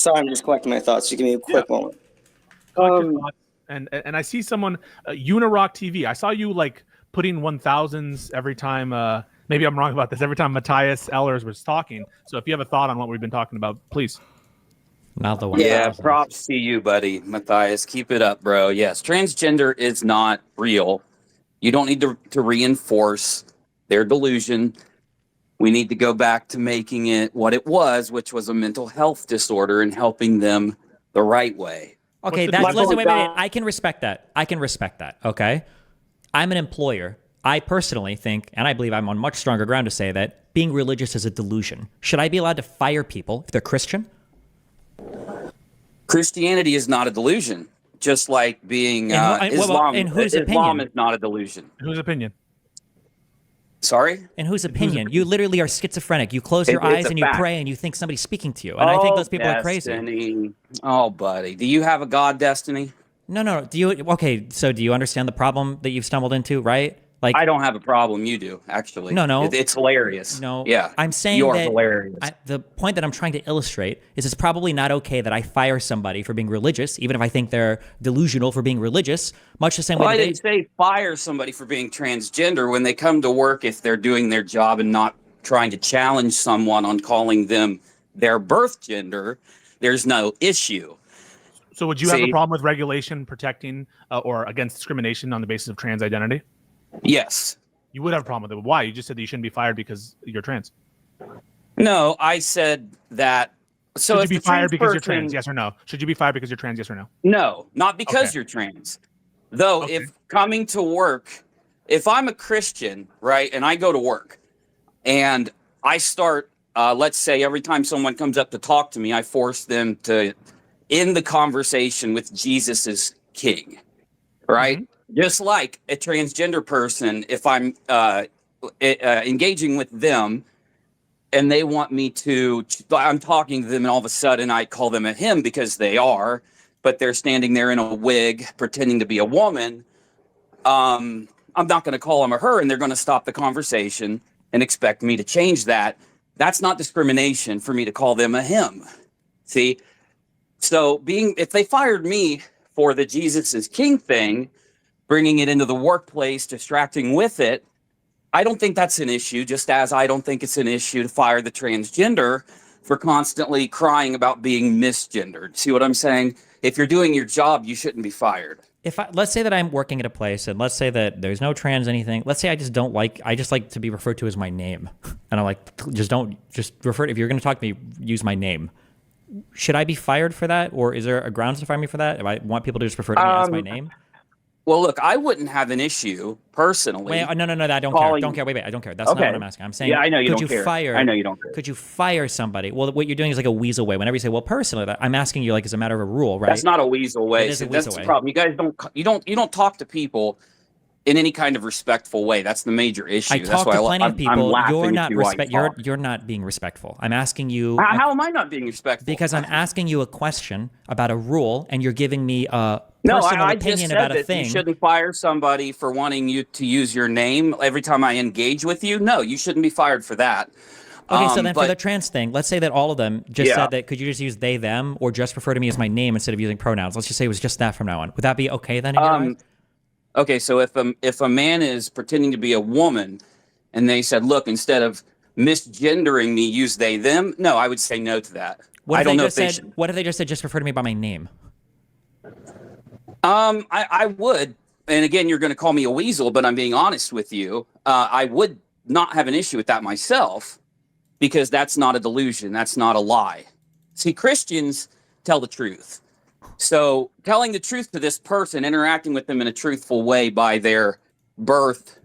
Sorry, I'm just collecting my thoughts. Just give me a quick moment. Collect your thoughts. And I see someone, Unirock TV. I saw you like putting 1000s every time. Maybe I'm wrong about this. Every time Matthias Ellers was talking. So if you have a thought on what we've been talking about, please. Not the one. Yeah, props to you, buddy, Matthias. Keep it up, bro. Yes, transgender is not real. You don't need to reinforce their delusion. We need to go back to making it what it was, which was a mental health disorder, and helping them the right way. Okay, listen, wait. I can respect that. Okay, I'm an employer. I personally think, and I believe I'm on much stronger ground to say that being religious is a delusion. Should I be allowed to fire people if they're Christian? Christianity is not a delusion, just like being Islam. In whose opinion? Islam is not a delusion. In whose opinion? Sorry? In whose opinion? You literally are schizophrenic. You close your eyes and you pray and you think somebody's speaking to you. And I think those people are crazy. Oh, buddy. Do you have a God, Destiny? No. Okay, so do you understand the problem that you've stumbled into, right? Like, I don't have a problem. You do, actually. No. It's hilarious. No. Yeah. I'm saying you're that hilarious. The point that I'm trying to illustrate is it's probably not okay that I fire somebody for being religious, even if I think they're delusional for being religious, much the same way. I didn't say fire somebody for being transgender. When they come to work, if they're doing their job and not trying to challenge someone on calling them their birth gender, there's no issue. So would you have a problem with regulation protecting or against discrimination on the basis of trans identity? Yes. You would have a problem with it. Why? You just said that you shouldn't be fired because you're trans. No, I said that. So should you be fired because you're trans? Yes or no? Should you be fired because you're trans? Yes or no? No, not because you're trans. Though, if coming to work, if I'm a Christian, right, and I go to work and I start, let's say every time someone comes up to talk to me, I force them to end the conversation with Jesus is king, right? Mm-hmm. Just like a transgender person, if I'm engaging with them and they want me to, I'm talking to them and all of a sudden I call them a him because they are, but they're standing there in a wig pretending to be a woman. I'm not going to call them a her, and they're going to stop the conversation and expect me to change that. That's not discrimination for me to call them a him. See? So if they fired me for the Jesus is king thing, bringing it into the workplace, distracting with it, I don't think that's an issue, just as I don't think it's an issue to fire the transgender for constantly crying about being misgendered. See what I'm saying? If you're doing your job, you shouldn't be fired. Let's say that I'm working at a place and let's say that there's no trans anything. Let's say I just like to be referred to as my name. And I'm like, just refer, if you're going to talk to me, use my name. Should I be fired for that? Or is there a grounds to fire me for that? If I want people to just refer to me as my name? Well, look, I wouldn't have an issue personally. Wait, no, I don't care. Don't care. Wait, I don't care. That's not what I'm asking. I'm saying, I know you don't care. I know you don't care. Could you fire somebody? Well, what you're doing is like a weasel way. Whenever you say, well, personally, I'm asking you like as a matter of a rule, right? That's not a weasel way. It is a weasel That's way. the problem. You guys don't talk to people in any kind of respectful way. That's the major issue. I talk to plenty of people. You're not being respectful. I'm asking you. How am I not being respectful? Because I'm asking you a question about a rule, and you're giving me a personal opinion about a thing. You shouldn't fire somebody for wanting you to use your name every time I engage with you. No, you shouldn't be fired for that. Okay, so then for the trans thing, let's say that all of them just said that, could you just use they, them, or just refer to me as my name instead of using pronouns? Let's just say it was just that from now on. Would that be okay then? Okay, so if a man is pretending to be a woman and they said, look, instead of misgendering me, use they, them, no, I would say no to that. What if they just said, just refer to me by my name? I would, and again, you're going to call me a weasel, but I'm being honest with you. I would not have an issue with that myself because that's not a delusion. That's not a lie. See, Christians tell the truth. So telling the truth to this person, interacting with them in a truthful way by their birth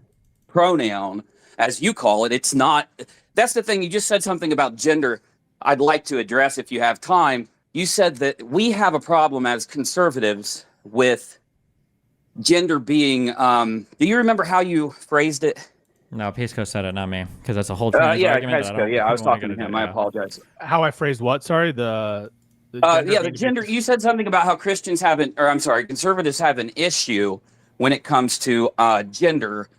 pronoun, as you call it, it's not, that's the thing. You just said something about gender I'd like to address if you have time. You said that we have a problem as conservatives with gender being, do you remember how you phrased it? No, Pisco said it, not me, because that's a whole argument. Pisco, I was talking to him. I apologize. How I phrased what? Sorry, the gender. You said something about how conservatives have an issue when it comes to gender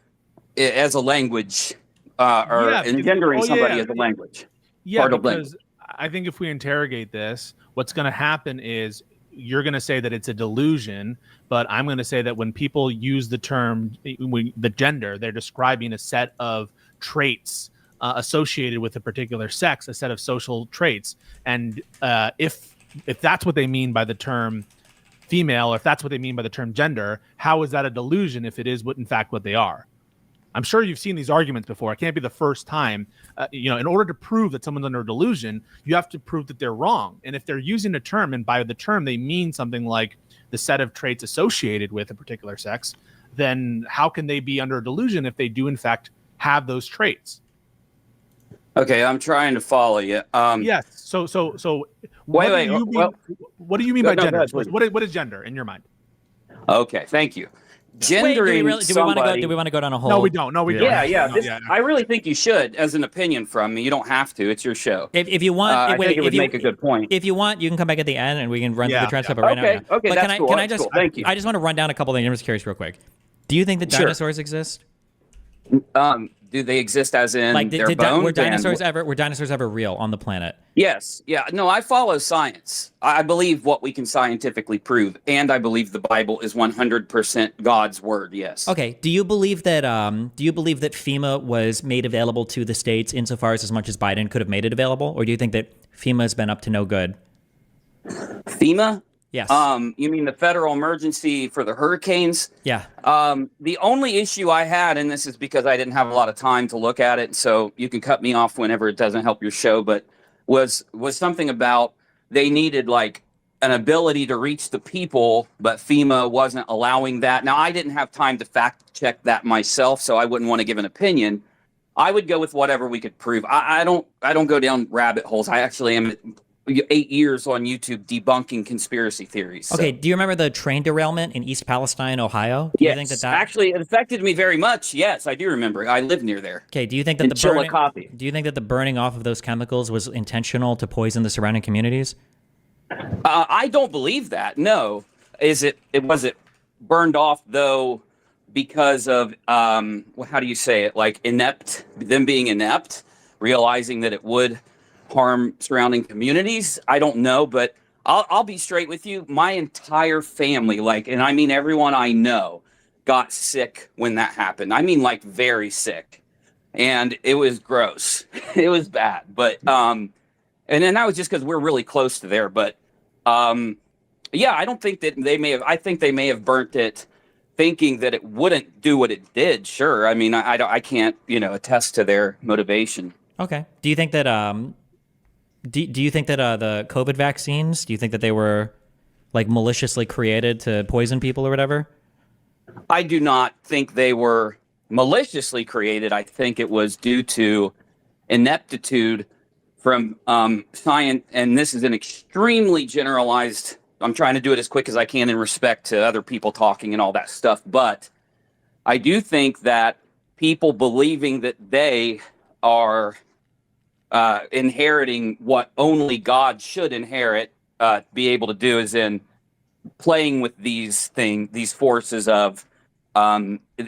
as a language, engendering somebody as a language. Yeah, because I think if we interrogate this, what's going to happen is you're going to say that it's a delusion, but I'm going to say that when people use the term, the gender, they're describing a set of traits associated with a particular sex, a set of social traits. And if that's what they mean by the term female, or if that's what they mean by the term gender, how is that a delusion if it is in fact what they are? I'm sure you've seen these arguments before. It can't be the first time. In order to prove that someone's under a delusion, you have to prove that they're wrong. And if they're using a term, and by the term they mean something like the set of traits associated with a particular sex, then how can they be under a delusion if they do in fact have those traits? Okay, I'm trying to follow you. Yes. So what do you mean by gender? What is gender in your mind? Okay, thank you. Gendering do we want to go down a whole? No, we don't. I really think you should, as an opinion from me. You don't have to. It's your show. If you want, I think it would make a good point. If you want, you can come back at the end and we can run through the transcript right now. Okay, but that's cool. Can I just? Cool. Thank you. I just want to run down a couple things. I'm just curious, real quick. Do you think that dinosaurs exist? Do they exist as in their bones? Were dinosaurs ever real on the planet? Yes. Yeah. No, I follow science. I believe what we can scientifically prove, and I believe the Bible is 100% God's word. Yes. Okay. Do you believe that FEMA was made available to the states insofar as much as Biden could have made it available, or do you think that FEMA has been up to no good? FEMA? Yes. You mean the federal emergency for the hurricanes? Yeah. The only issue I had, and this is because I didn't have a lot of time to look at it, so you can cut me off whenever it doesn't help your show, but was something about they needed like an ability to reach the people, but FEMA wasn't allowing that. Now, I didn't have time to fact check that myself, so I wouldn't want to give an opinion. I would go with whatever we could prove. I don't go down rabbit holes. I actually am 8 years on YouTube debunking conspiracy theories. So. Okay, do you remember the train derailment in East Palestine, Ohio? Yes, you think that actually it affected me very much. Yes, I do remember. I live near there. Okay, do you think that the burning off of those chemicals was intentional to poison the surrounding communities? I don't believe that. No. Was it burned off though because of how do you say it? Like them being inept, realizing that it would harm surrounding communities? I don't know, but I'll be straight with you. My entire family, and I mean everyone I know, got sick when that happened. I mean, very sick, and it was gross. It was bad, but and then that was just because we're really close to there. But yeah, I don't think that they may have. I think they may have burnt it, thinking that it wouldn't do what it did. Sure, I mean, I can't attest to their motivation. Okay. Do you think that Do you think that the COVID vaccines, do you think that they were maliciously created to poison people or whatever? I do not think they were maliciously created. I think it was due to ineptitude from science. And this is an extremely generalized, I'm trying to do it as quick as I can in respect to other people talking and all that stuff. But I do think that people believing that they are inheriting what only God should inherit, be able to do, is in playing with these forces of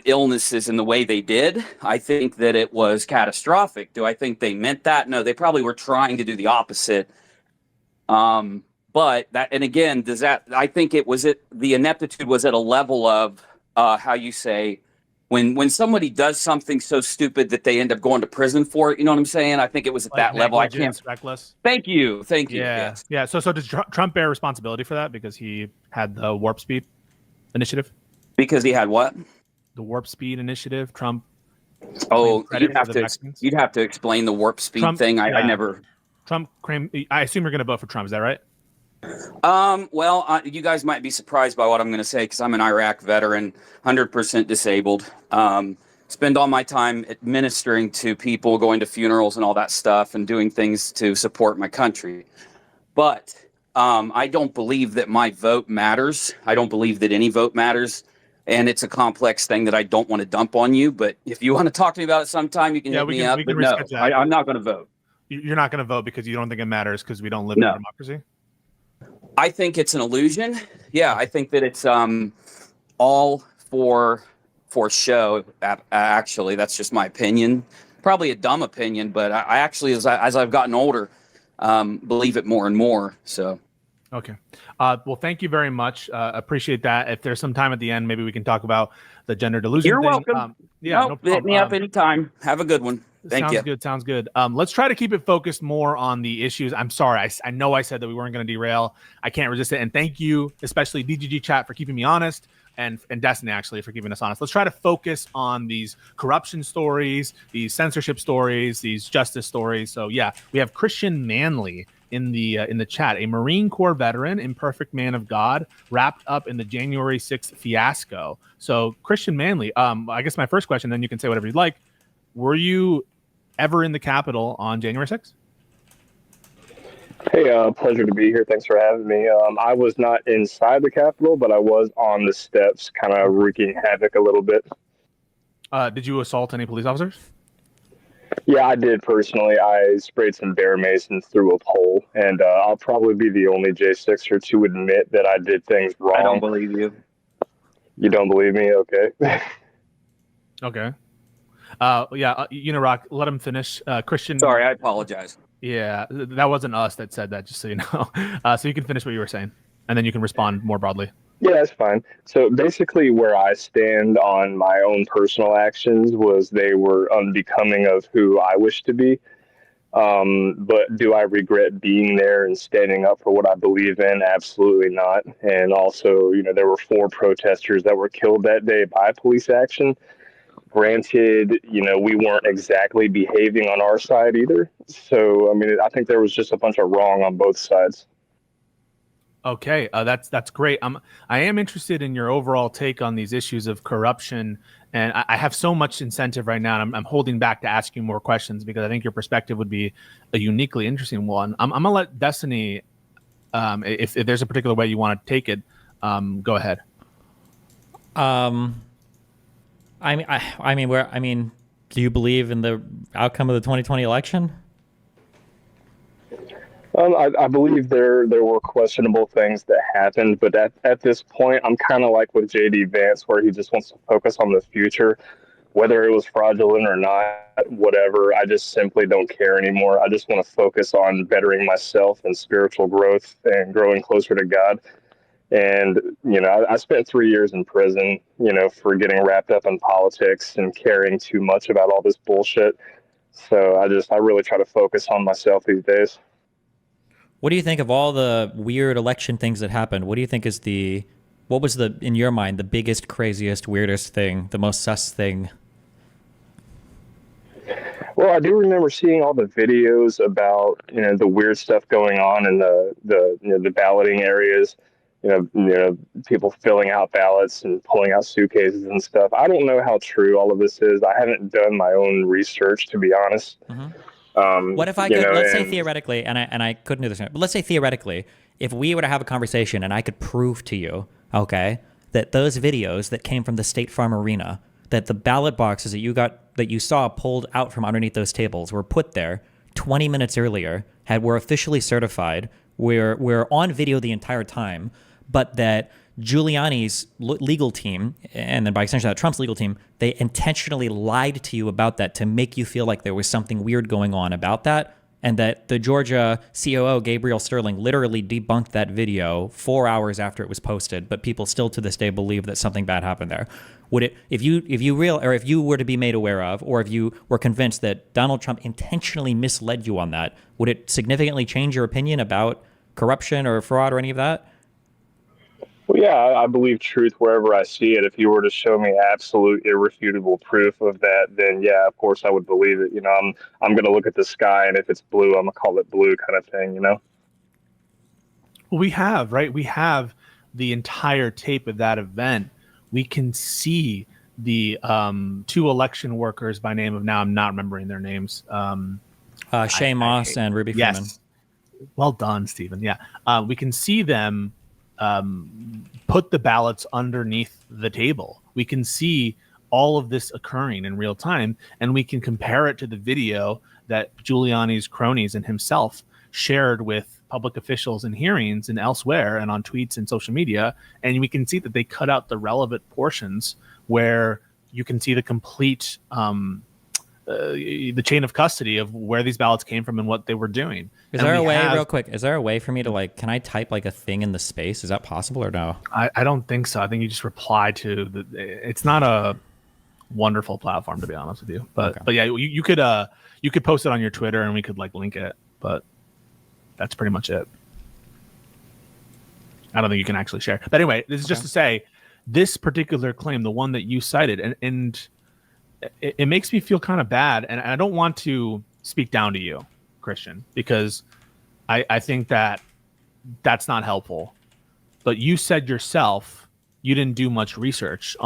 illnesses in the way they did. I think that it was catastrophic. Do I think they meant that? No, they probably were trying to do the opposite. But that, and again, I think the ineptitude was at a level of how you say, when somebody does something so stupid that they end up going to prison for it, you know what I'm saying? I think it was at that level. I can't. Reckless. Thank you. Yeah. Yes. Yeah. So does Trump bear responsibility for that because he had the warp speed initiative? Because he had what? The warp speed initiative. Trump. Oh, you'd have to explain the warp speed thing. I never. Trump claimed. I assume you're going to vote for Trump. Is that right? Well, you guys might be surprised by what I'm going to say because I'm an Iraq veteran, 100% disabled. Spend all my time administering to people, going to funerals and all that stuff and doing things to support my country. But I don't believe that my vote matters. I don't believe that any vote matters. And it's a complex thing that I don't want to dump on you. But if you want to talk to me about it sometime, you can hit me up. But no, I'm not going to vote. You're not going to vote because you don't think it matters because we don't live in a democracy? I think it's an illusion. Yeah, I think that it's all for show. Actually, that's just my opinion. Probably a dumb opinion, but I actually, as I've gotten older, believe it more and more. So. Okay. Well, thank you very much. Appreciate that. If there's some time at the end, maybe we can talk about the gender delusion You're thing. welcome. Yeah, no problem. Hit me up anytime. Have a good one. Thank you. Sounds good. Let's try to keep it focused more on the issues. I'm sorry. I know I said that we weren't going to derail. I can't resist it. And thank you, especially DGG chat, for keeping me honest, and Destiny actually for keeping us honest. Let's try to focus on these corruption stories, these censorship stories, these justice stories. So yeah, we have Christian Manley in the chat, a Marine Corps veteran, imperfect man of God, wrapped up in the January 6th fiasco. So Christian Manley, I guess my first question, then you can say whatever you'd like. Were you ever in the Capitol on January 6th? Hey, pleasure to be here. Thanks for having me. I was not inside the Capitol, but I was on the steps, kind of wreaking havoc a little bit. Did you assault any police officers? Yeah, I did personally. I sprayed some bear mace and through a pole, and I'll probably be the only J6er to admit that I did things wrong. I don't believe you. You don't believe me? Okay. Okay. Unirock, let him finish. Christian. Sorry, I apologize. Yeah, that wasn't us that said that, just so you know. So you can finish what you were saying, and then you can respond more broadly. Yeah, that's fine. So basically where I stand on my own personal actions was they were unbecoming of who I wish to be. But do I regret being there and standing up for what I believe in? Absolutely not. And also, there were 4 protesters that were killed that day by police action. Granted, we weren't exactly behaving on our side either. So, I think there was just a bunch of wrong on both sides. Okay, that's great. I am interested in your overall take on these issues of corruption, and I have so much incentive right now, and I'm holding back to ask you more questions because I think your perspective would be a uniquely interesting one. I'm gonna let Destiny, if there's a particular way you want to take it, go ahead. Do you believe in the outcome of the 2020 election? I believe there were questionable things that happened, but at this point, I'm kind of like with J.D. Vance, where he just wants to focus on the future, whether it was fraudulent or not, whatever. I just simply don't care anymore. I just want to focus on bettering myself and spiritual growth and growing closer to God. And, I spent 3 years in prison, for getting wrapped up in politics and caring too much about all this bullshit. So I really try to focus on myself these days. What do you think of all the weird election things that happened? What do you think is what was in your mind, the biggest, craziest, weirdest thing, the most sus thing? Well, I do remember seeing all the videos about, the weird stuff going on in the balloting areas, people filling out ballots and pulling out suitcases and stuff. I don't know how true all of this is. I haven't done my own research, to be honest. Mm-hmm. What if I could, let's say theoretically, and I couldn't do this, but let's say theoretically, if we were to have a conversation and I could prove to you, okay, that those videos that came from the State Farm Arena, that the ballot boxes that you saw pulled out from underneath those tables were put there 20 minutes earlier, were officially certified, were on video the entire time, but that Giuliani's legal team, and then by extension that Trump's legal team, they intentionally lied to you about that to make you feel like there was something weird going on about that, and that the Georgia COO, Gabriel Sterling, literally debunked that video 4 hours after it was posted, but people still to this day believe that something bad happened there. Would it, if you were to be made aware of, or if you were convinced that Donald Trump intentionally misled you on that, would it significantly change your opinion about corruption or fraud or any of that? Well, yeah, I believe truth wherever I see it. If you were to show me absolute irrefutable proof of that, then yeah, of course I would believe it. I'm going to look at the sky, and if it's blue, I'm going to call it blue, kind of thing, Well, we have the entire tape of that event. We can see the 2 election workers by name of, now I'm not remembering their names. Shay Moss and Ruby Freeman. Yes. Well done, Stephen. Yeah. We can see them put the ballots underneath the table. We can see all of this occurring in real time, and we can compare it to the video that Giuliani's cronies and himself shared with public officials in hearings and elsewhere and on tweets and social media, and we can see that they cut out the relevant portions where you can see the complete the chain of custody of where these ballots came from and what they were doing. Is there a way, real quick, is there a way for me to like, can I type like a thing in the space? Is that possible or no? I don't think so. I think you just reply to it's not a wonderful platform, to be honest with you. But yeah, you could post it on your Twitter and we could like link it, but that's pretty much it. I don't think you can actually share. But anyway, this is just to say this particular claim, the one that you cited, and it makes me feel kind of bad. And I don't want to speak down to you, Christian, because I think that's not helpful. But you said yourself you didn't do much research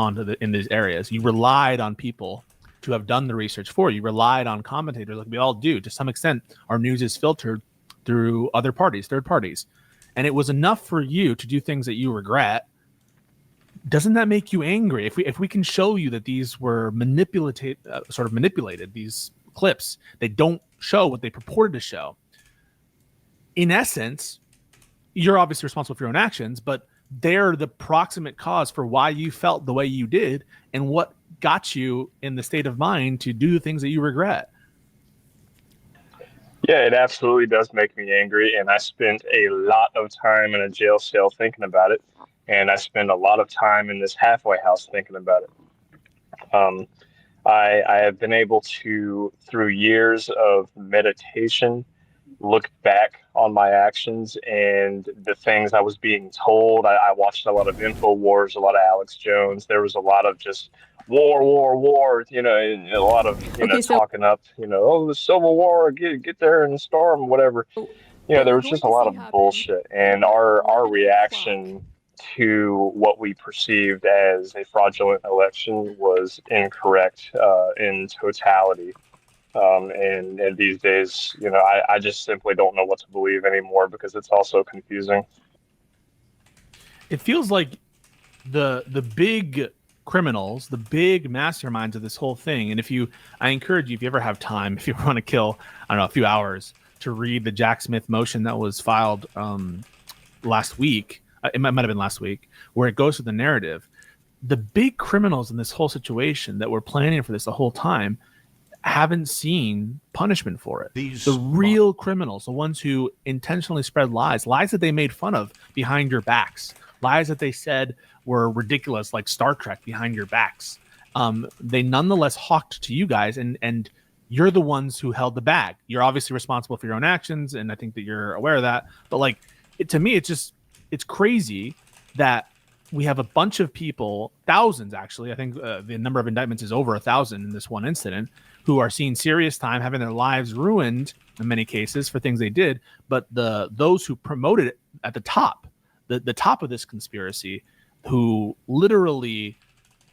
in these areas. You relied on people to have done the research for you. You relied on commentators like we all do. To some extent, our news is filtered through other parties, third parties. And it was enough for you to do things that you regret. Doesn't that make you angry? If we can show you that these were manipulated, these clips, they don't show what they purported to show. In essence, you're obviously responsible for your own actions, but they're the proximate cause for why you felt the way you did and what got you in the state of mind to do the things that you regret. Yeah, it absolutely does make me angry. And I spent a lot of time in a jail cell thinking about it. And I spend a lot of time in this halfway house thinking about it. I have been able to, through years of meditation, look back on my actions and the things I was being told. I watched a lot of InfoWars, a lot of Alex Jones. There was a lot of just war, and a lot of, talking up, the Civil War, get there and storm, whatever. There was just a lot of bullshit. And our reaction to what we perceived as a fraudulent election was incorrect in totality. And these days, I just simply don't know what to believe anymore because it's also confusing. It feels like the big criminals, the big masterminds of this whole thing. And I encourage you, if you ever have time, if you want to kill, a few hours to read the Jack Smith motion that was filed last week. It might have been last week, where it goes to the narrative. The big criminals in this whole situation that were planning for this the whole time haven't seen punishment for it. The real criminals, the ones who intentionally spread lies that they made fun of behind your backs, lies that they said were ridiculous, like Star Trek behind your backs. They nonetheless hawked to you guys, and you're the ones who held the bag. You're obviously responsible for your own actions, and I think that you're aware of that. But to me, it's crazy that we have a bunch of people, thousands actually. I think the number of indictments is over 1,000 in this one incident, who are seeing serious time, having their lives ruined in many cases for things they did. But those who promoted it at the top, the top of this conspiracy, who literally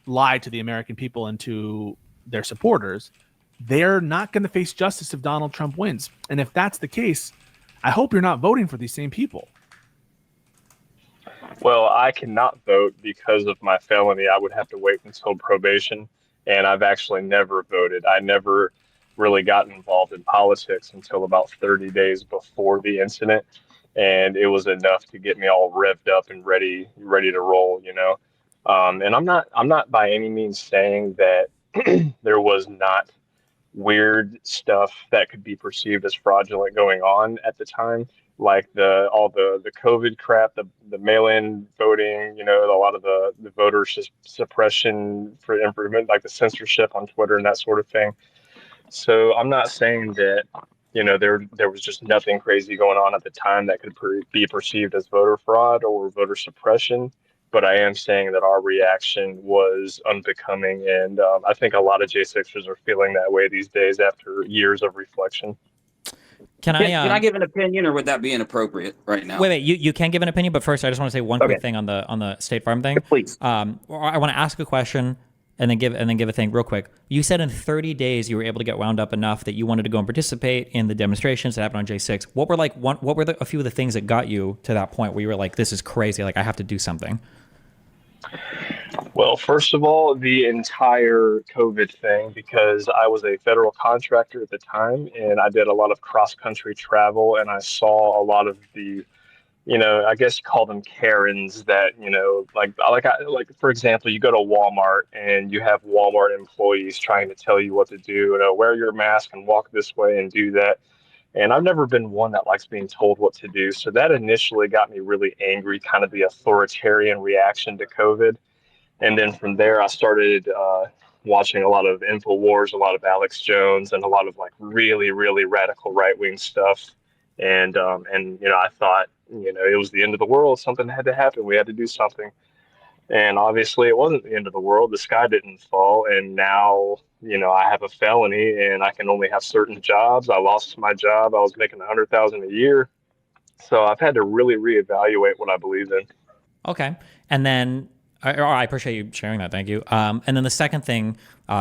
lied to the American people and to their supporters, they're not going to face justice if Donald Trump wins. And if that's the case, I hope you're not voting for these same people. Well, I cannot vote because of my felony. I would have to wait until probation. And I've actually never voted. I never really got involved in politics until about 30 days before the incident. And it was enough to get me all revved up and ready to roll, And I'm not by any means saying that there was not weird stuff that could be perceived as fraudulent going on at the time, like all the COVID crap, the mail-in voting, a lot of the voter suppression for improvement, like the censorship on Twitter and that sort of thing. So I'm not saying that, there was just nothing crazy going on at the time that could be perceived as voter fraud or voter suppression. But I am saying that our reaction was unbecoming. And I think a lot of J6ers are feeling that way these days after years of reflection. Can I give an opinion, or would that be inappropriate right now? Wait. You can give an opinion, but first I just want to say one quick thing on the State Farm thing. Please. I want to ask a question and then give a thing real quick. You said in 30 days you were able to get wound up enough that you wanted to go and participate in the demonstrations that happened on J6. What were a few of the things that got you to that point where you were like, this is crazy, like I have to do something? Well, first of all, the entire COVID thing, because I was a federal contractor at the time and I did a lot of cross-country travel, and I saw a lot of the I guess you call them Karens that, like for example, you go to Walmart and you have Walmart employees trying to tell you what to do, wear your mask and walk this way and do that. And I've never been one that likes being told what to do. So that initially got me really angry, kind of the authoritarian reaction to COVID. And then from there, I started watching a lot of InfoWars, a lot of Alex Jones, and a lot of like really, really radical right-wing stuff. And I thought, it was the end of the world. Something had to happen. We had to do something. And obviously it wasn't the end of the world. The sky didn't fall. And now, I have a felony and I can only have certain jobs. I lost my job. I was making $100,000 a year. So I've had to really reevaluate what I believe in. Okay. And then I appreciate you sharing that. Thank you. And then the second thing,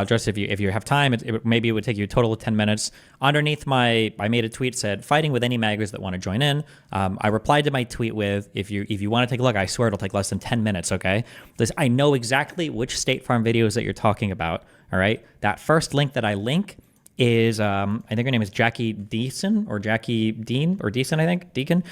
just if you have time, maybe it would take you a total of 10 minutes. Underneath I made a tweet said, fighting with any maggers that want to join in. I replied to my tweet with, if you want to take a look, I swear it'll take less than 10 minutes. Okay. I know exactly which State Farm videos that you're talking about. All right. That first link that I link is I think her name is Jackie Deason or Jackie Dean or Deason, I think, Deacon.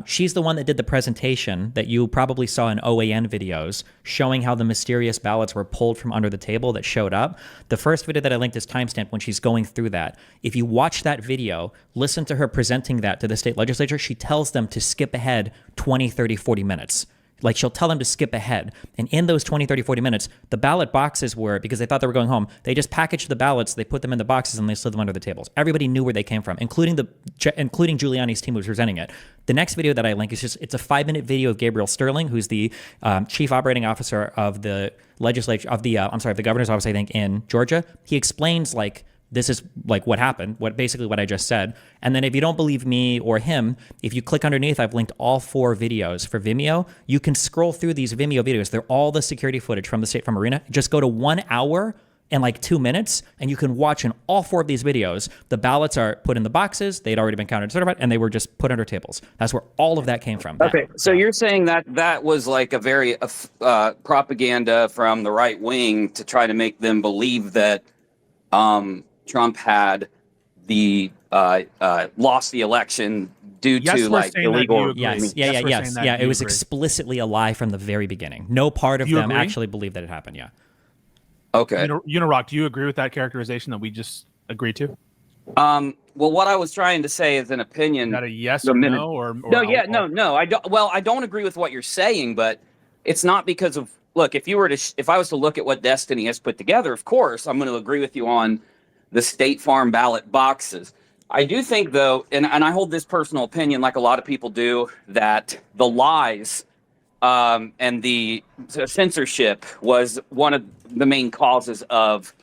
She's the one that did the presentation that you probably saw in OAN videos showing how the mysterious ballots were pulled from under the table that showed up. The first video that I linked is timestamped when she's going through that. If you watch that video, listen to her presenting that to the state legislature, she tells them to skip ahead 20, 30, 40 minutes. Like she'll tell them to skip ahead. And in those 20, 30, 40 minutes, the ballot boxes were, because they thought they were going home, they just packaged the ballots, they put them in the boxes, and they slid them under the tables. Everybody knew where they came from, including Giuliani's team who was presenting it. The next video that I link is it's a 5-minute video of Gabriel Sterling, who's the chief operating officer of the legislature, of the governor's office, I think, in Georgia. He explains this is like what happened, what I just said. And then if you don't believe me or him, if you click underneath, I've linked all 4 videos for Vimeo. You can scroll through these Vimeo videos. They're all the security footage from the State Farm Arena. Just go to 1 hour and 2 minutes, and you can watch in all 4 of these videos. The ballots are put in the boxes. They'd already been counted and certified, and they were just put under tables. That's where all of that came from. Okay, so you're saying that was like a very propaganda from the right wing to try to make them believe that Trump had lost the election due to illegal. Yes. Yeah. It was explicitly a lie from the very beginning. No part of them actually believed that it happened. Yeah. Okay. Unirock, do you agree with that characterization that we just agreed to? Well, what I was trying to say is an opinion. Is that a yes or no? Or no. I don't. Well, I don't agree with what you're saying, but it's not because of. Look, if I was to look at what Destiny has put together, of course, I'm going to agree with you on the State Farm ballot boxes. I do think, though, and I hold this personal opinion like a lot of people do, that the lies and the censorship was one of the main causes of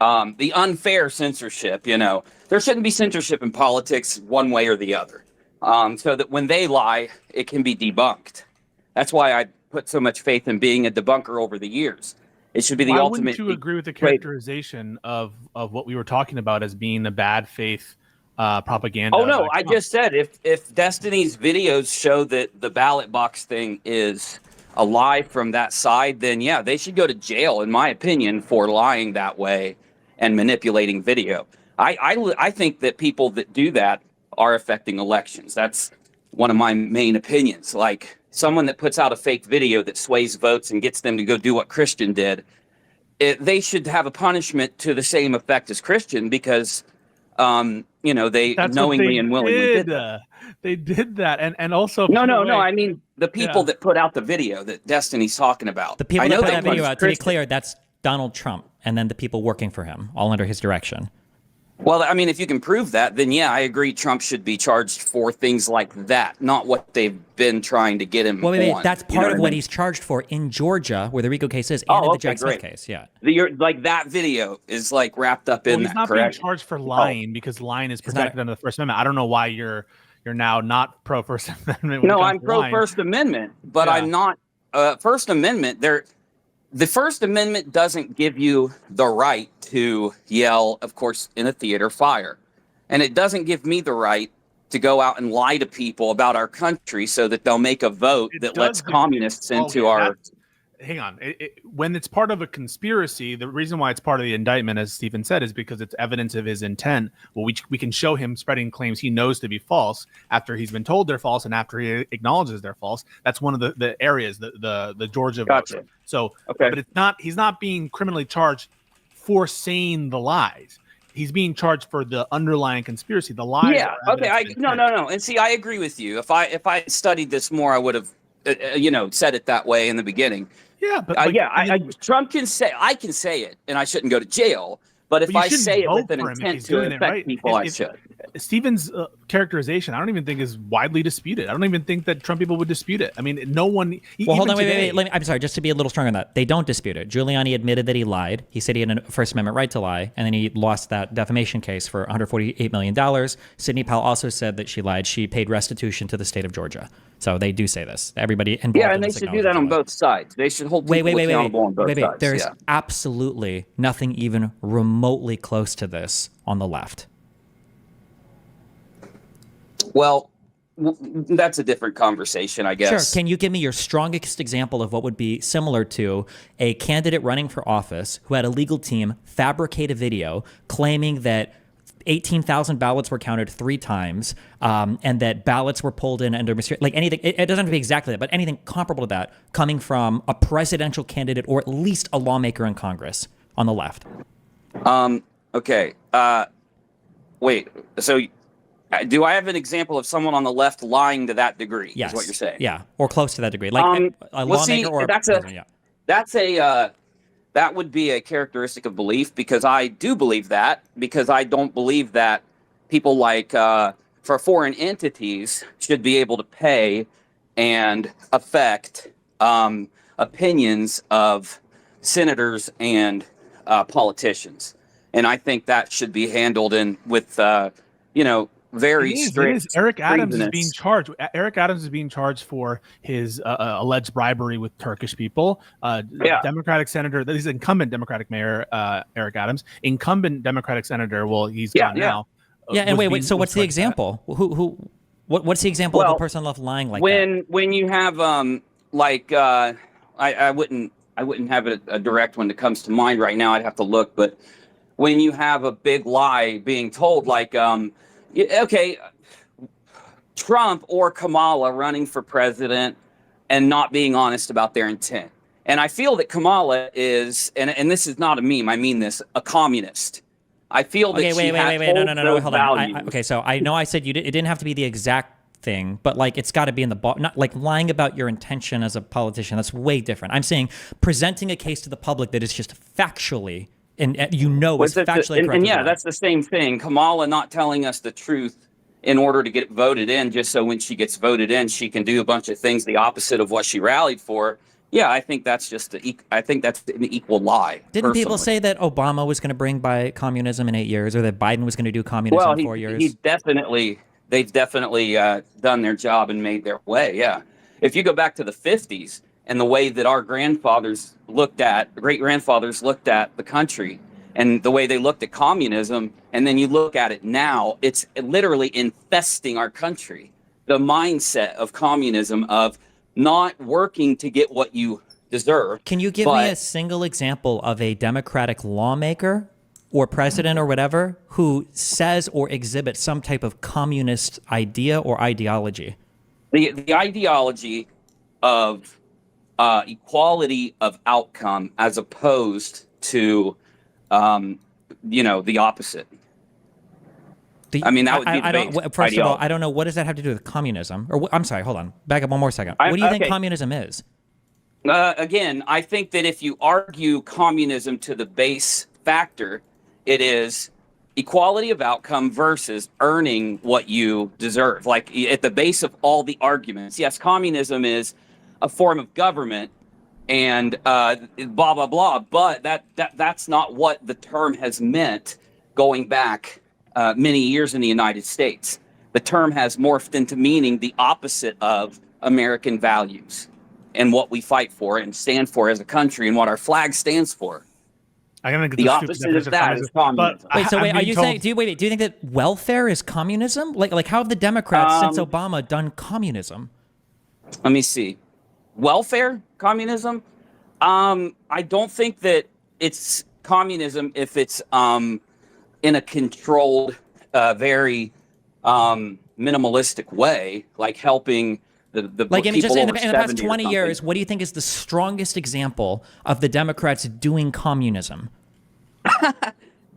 the unfair censorship. There shouldn't be censorship in politics one way or the other, so that when they lie, it can be debunked. That's why I put so much faith in being a debunker over the years. It should be the ultimate. Wouldn't you agree with the characterization of what we were talking about as being a bad faith propaganda? Oh no, I just said if Destiny's videos show that the ballot box thing is a lie from that side, then yeah, they should go to jail, in my opinion, for lying that way and manipulating video. I think that people that do that are affecting elections. That's one of my main opinions. Like someone that puts out a fake video that sways votes and gets them to go do what Christian did, they should have a punishment to the same effect as Christian because, they That's knowingly and willingly did that. They did that. And also... No. I mean, the people that put out the video that Destiny's talking about. The people that put that video out, to be clear, that's Donald Trump and then the people working for him, all under his direction. Well, I mean, if you can prove that, then yeah, I agree Trump should be charged for things like that, not what they've been trying to get him on. That's part of what he's charged for in Georgia, where the RICO case is, and in the Jack Smith case, yeah. That video is wrapped up in that, he's not correct? being charged for lying because lying is protected under the First Amendment. I don't know why you're now not pro First Amendment. No, I'm pro First Amendment, but I'm not First Amendment. The First Amendment doesn't give you the right to yell, of course, in a theater, fire. And it doesn't give me the right to go out and lie to people about our country so that they'll make a vote that lets communists into our... hang on. When it's part of a conspiracy, the reason why it's part of the indictment, as Stephen said, is because it's evidence of his intent. Well, we can show him spreading claims he knows to be false after he's been told they're false and after he acknowledges they're false. That's one of the areas, the Georgia. Gotcha. Vote. So, Okay. but it's not. He's not being criminally charged for saying the lies. He's being charged for the underlying conspiracy. The lies. Yeah. Okay. No. And see, I agree with you. If I studied this more, I would have, said it that way in the beginning. Yeah, but Trump can say, I can say it, and I shouldn't go to jail. But if I say it with an intent to affect people, I should. Stephen's characterization, I don't even think is widely disputed. I don't even think that Trump people would dispute it. I mean, no one. Well, hold on, wait. I'm sorry, just to be a little stronger on that. They don't dispute it. Giuliani admitted that he lied. He said he had a First Amendment right to lie, and then he lost that defamation case for $148 million. Sidney Powell also said that she lied. She paid restitution to the state of Georgia. So they do say this. Everybody involved. Yeah, and they should do that on both sides. They should hold people accountable on both sides. There's absolutely nothing even remotely close to this on the left. Well, that's a different conversation, I guess. Sure. Can you give me your strongest example of what would be similar to a candidate running for office who had a legal team fabricate a video claiming that 18,000 ballots were counted 3 times, and that ballots were pulled in under mysterious, like anything. It doesn't have to be exactly that, but anything comparable to that coming from a presidential candidate or at least a lawmaker in Congress on the left. Okay. Wait. So, do I have an example of someone on the left lying to that degree? Yes. Is what you're saying? Yeah, or close to that degree, like a lawmaker or a president. That would be a characteristic of belief, because I do believe that, because I don't believe that people like for foreign entities should be able to pay and affect opinions of senators and politicians. And I think that should be handled with very strict. Eric Adams is being charged. Eric Adams is being charged for his alleged bribery with Turkish people. Democratic senator, he's incumbent Democratic mayor, Eric Adams. Incumbent Democratic senator, well, he's gone now. And wait. So what's the example? What's the example of a person left lying like that? When you have I wouldn't have a direct one that comes to mind right now. I'd have to look, but when you have a big lie being told, like Trump or Kamala running for president and not being honest about their intent. And I feel that Kamala is, and this is not a meme, I mean this, a communist. I feel that wait, no, hold on. Okay, so I know I said it didn't have to be the exact thing, but like it's got to be in the ball. Not like lying about your intention as a politician. That's way different. I'm saying presenting a case to the public that is just factually and is factually correct. And yeah, that's the same thing. Kamala not telling us the truth in order to get voted in, just so when she gets voted in, she can do a bunch of things the opposite of what she rallied for. Yeah, I think that's just an equal lie. Didn't people say that Obama was going to bring by communism in 8 years, or that Biden was going to do communism in 4 years? They've definitely done their job and made their way. Yeah, if you go back to the 50s and the way that our great grandfathers looked at the country, and the way they looked at communism, and then you look at it now, it's literally infesting our country. The mindset of communism, of not working to get what you deserve. Can you give me a single example of a Democratic lawmaker or president or whatever who says or exhibits some type of communist idea or ideology? The ideology of equality of outcome as opposed to the opposite. That would be the First of all, I don't know, what does that have to do with communism? Or I'm sorry, hold on. Back up one more second. What do you think communism is? Again, I think that if you argue communism to the base factor, it is equality of outcome versus earning what you deserve. Like at the base of all the arguments. Yes, communism is a form of government and blah, blah, blah. But that's not what the term has meant going back many years in the United States. The term has morphed into meaning the opposite of American values and what we fight for and stand for as a country and what our flag stands for. The opposite of that is communism. Are you saying? Do you think that welfare is communism? Like how have the Democrats since Obama done communism? Let me see. Welfare communism. I don't think that it's communism if it's in a controlled, very minimalistic way, like helping the Like in, people just in over the past 70 or 20 something. years, what do you think is the strongest example of the Democrats doing communism?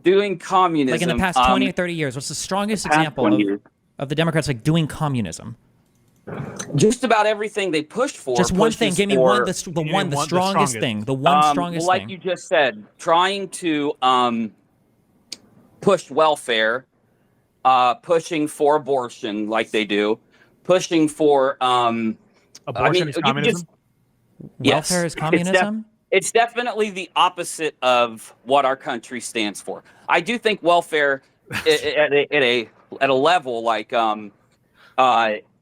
Doing communism. Like in the past 20 or 30 years, what's the strongest example of the Democrats like doing communism? Just about everything they pushed for. Just one thing. Give me one, the strongest thing. The one strongest like thing. you just said, trying to push welfare, pushing for abortion like they do, pushing for Abortion is communism? Welfare is communism? It's definitely the opposite of what our country stands for. I do think welfare at a level like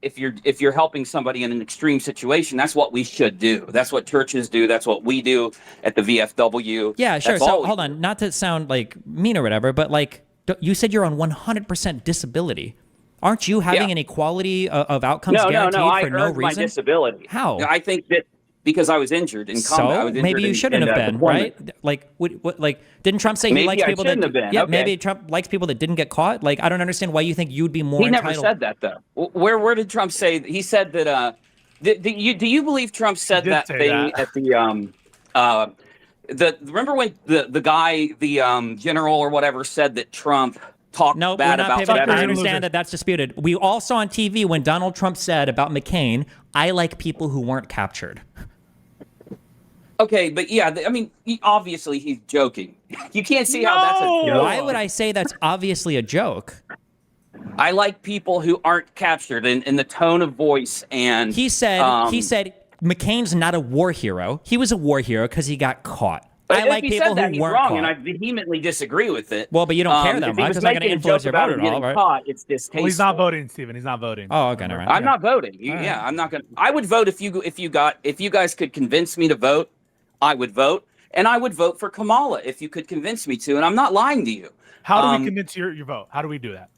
if you're helping somebody in an extreme situation, that's what we should do. That's what churches do. That's what we do at the VFW. Yeah, sure. That's So hold on, not to sound like mean or whatever, but like you said you're on 100% disability. Aren't you having an equality of outcomes guaranteed for no reason? My disability. How? I think that because I was injured in combat. I was injured maybe you shouldn't have been, deployment. right? Like, like, didn't Trump say he Maybe likes I people that? shouldn't have been. Yeah, Okay. maybe Trump likes people that didn't get caught. Like, I don't understand why you think you'd be more. He never entitled. said that though. Where did Trump say? He said that. Do you believe Trump said that thing at the remember when the guy, the general or whatever, said that Trump talked bad about veterans? I understand that that's disputed. We all saw on TV when Donald Trump said about McCain, "I like people who weren't captured." Okay, but yeah, I mean, obviously he's joking. You can't see how that's a joke. Why would I say that's obviously a joke? I like people who aren't captured in the tone of voice and he said McCain's not a war hero. He was a war hero because he got caught. I like people who weren't caught. And I vehemently disagree with it. Well, but you don't care that much. It's not going to influence your vote at all, right? Caught, it's distasteful. Well, he's not voting, Stephen. He's not voting. Oh, okay, never mind. I'm not voting. Yeah, I'm not going to. I would vote if you guys could convince me to vote. I would vote, and I would vote for Kamala if you could convince me to, and I'm not lying to you. How do we convince your vote? How do we do that?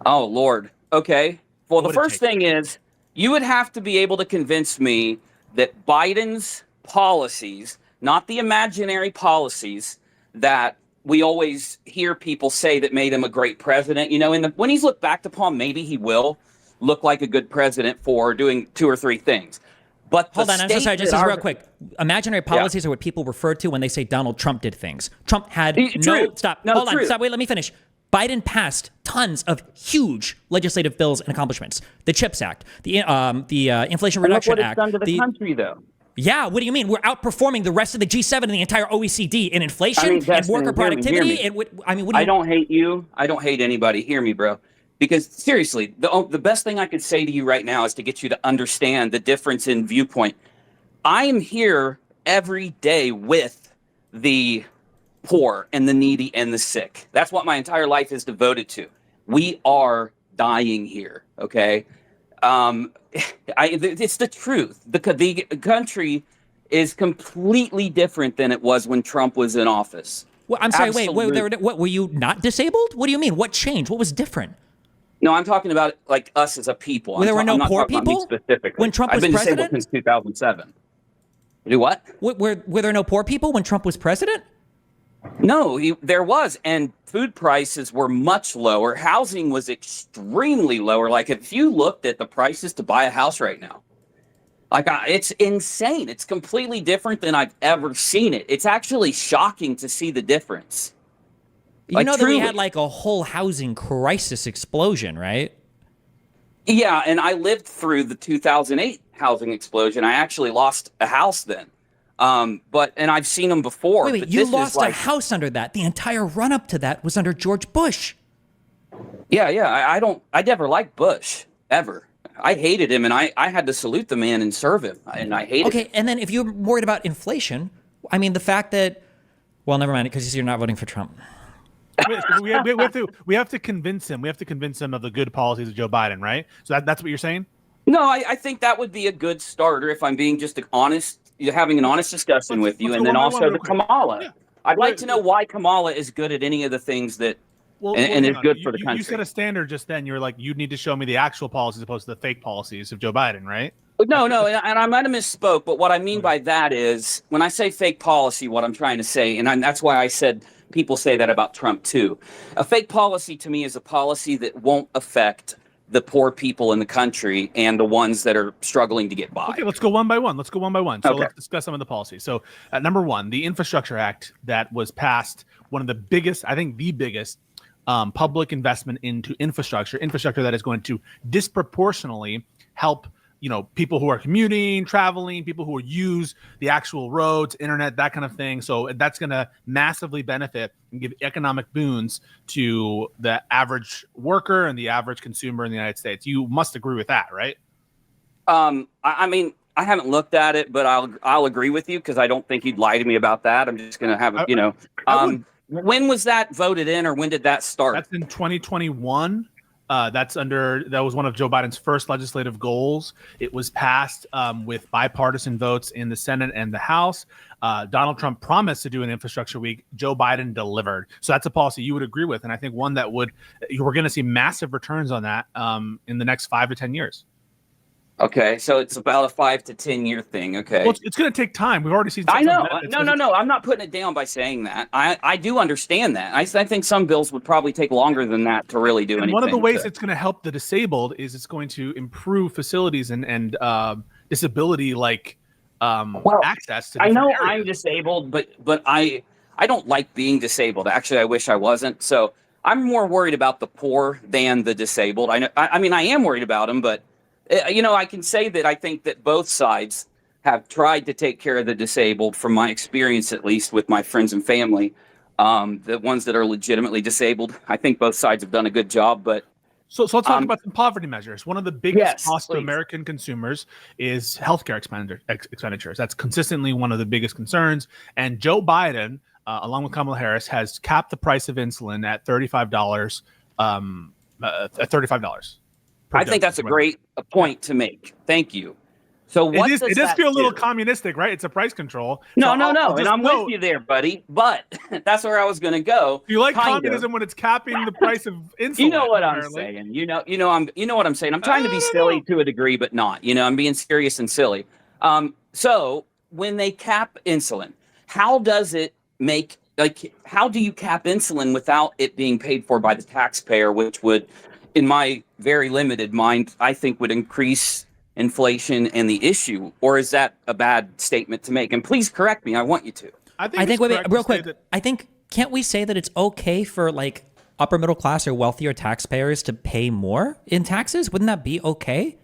Oh, Lord. Okay. Well, the first thing is you would have to be able to convince me that Biden's policies, not the imaginary policies that we always hear people say that made him a great president. You know, when he's looked back upon, maybe he will look like a good president for doing 2 or 3 things. But hold on, I'm so sorry. Just real quick. Imaginary policies are what people refer to when they say Donald Trump did things. Trump had stop. Hold on, stop. Wait, let me finish. Biden passed tons of huge legislative bills and accomplishments. The CHIPS Act, the Inflation Reduction Act. Look what it's done to the country, though. Yeah, what do you mean? We're outperforming the rest of the G7 and the entire OECD in inflation and worker productivity. I don't hate you. I don't hate anybody. Hear me, bro. Because seriously, the best thing I could say to you right now is to get you to understand the difference in viewpoint. I am here every day with the poor and the needy and the sick. That's what my entire life is devoted to. We are dying here, okay? It's the truth. The country is completely different than it was when Trump was in office. Well, I'm sorry, wait, what, were you not disabled? What do you mean? What changed? What was different? No, I'm talking about like us as a people. There were no poor people specifically. When Trump was president? I've been president? disabled since 2007. Do what? Were there no poor people when Trump was president? No, there was, and food prices were much lower. Housing was extremely lower. Like if you looked at the prices to buy a house right now, like it's insane. It's completely different than I've ever seen it. It's actually shocking to see the difference. You know that we had like a whole housing crisis explosion, right? Yeah, and I lived through the 2008 housing explosion. I actually lost a house then. And I've seen them before. Wait, you lost a house under that. The entire run up to that was under George Bush. Yeah. I never liked Bush ever. I hated him, and I had to salute the man and serve him, and I hated him. Okay, and then if you're worried about inflation, I mean the fact that, well, never mind, because you're not voting for Trump. we have to convince him. We have to convince him of the good policies of Joe Biden, right? So that's what you're saying? No, I think that would be a good starter if I'm being just honest, having an honest discussion with you, and then also the Kamala. Yeah. I'd like to know why Kamala is good at any of the things that and is good for the country. You set a standard just then. You're like, you need to show me the actual policies as opposed to the fake policies of Joe Biden, right? No, and I might have misspoke, but what I mean by that is when I say fake policy, what I'm trying to say, and that's why I said people say that about Trump too. A fake policy to me is a policy that won't affect the poor people in the country and the ones that are struggling to get by. Okay, let's go one by one. So Okay. let's discuss some of the policies. So number one, the Infrastructure Act that was passed, one of the biggest, I think the biggest public investment into infrastructure that is going to disproportionately help people who are commuting, traveling, people who use the actual roads, internet, that kind of thing. So that's going to massively benefit and give economic boons to the average worker and the average consumer in the United States. You must agree with that, right? I mean, I haven't looked at it, but I'll agree with you because I don't think you'd lie to me about that. I'm just going to have it, when was that voted in, or when did that start? That's in 2021. That was one of Joe Biden's first legislative goals. It was passed with bipartisan votes in the Senate and the House. Donald Trump promised to do an infrastructure week. Joe Biden delivered. So that's a policy you would agree with. And I think one that we're going to see massive returns on that in the next 5 to 10 years. Okay, so it's about a 5 to 10 year thing. Okay. Well, it's going to take time. We've already seen. I know. No. I'm not putting it down by saying that. I do understand that. I think some bills would probably take longer than that to really do anything. One of the ways it's going to help the disabled is it's going to improve facilities and disability access to. I know areas. I'm disabled, but I don't like being disabled. Actually, I wish I wasn't. So I'm more worried about the poor than the disabled. I mean, I am worried about them, but I can say that I think that both sides have tried to take care of the disabled, from my experience, at least with my friends and family, the ones that are legitimately disabled. I think both sides have done a good job, but. So let's talk about some poverty measures. One of the biggest costs to American consumers is healthcare expenditures. That's consistently one of the biggest concerns. And Joe Biden, along with Kamala Harris, has capped the price of insulin at $35. I think that's a great point to make. Thank you. So what it does feel a little communistic, right? It's a price control. No, and I'm with you there, buddy. But that's where I was going to go. You like communism when it's capping the price of insulin? You know what I'm saying. You know what I'm saying. I'm trying to be silly to a degree, but not. I'm being serious and silly. So when they cap insulin, how does it make how do you cap insulin without it being paid for by the taxpayer, which would, in my very limited mind, I think would increase inflation and the issue? Or is that a bad statement to make? And please correct me. I want you to. I think real quick. I think, can't we say that it's okay for upper middle class or wealthier taxpayers to pay more in taxes? Wouldn't that be okay?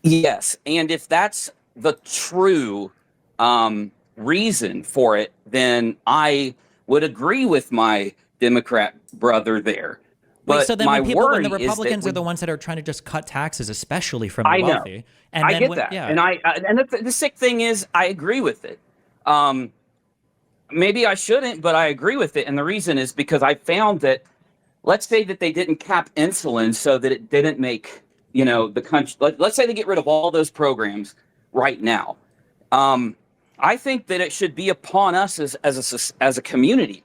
Yes. And if that's the true reason for it, then I would agree with my Democrat brother there. But so then when the Republicans are the ones that are trying to just cut taxes, especially from the wealthy. And I get that. Yeah. And the sick thing is, I agree with it. Maybe I shouldn't, but I agree with it. And the reason is because I found that, let's say that they didn't cap insulin so that it didn't make, the country, let's say they get rid of all those programs right now. I think that it should be upon us as a community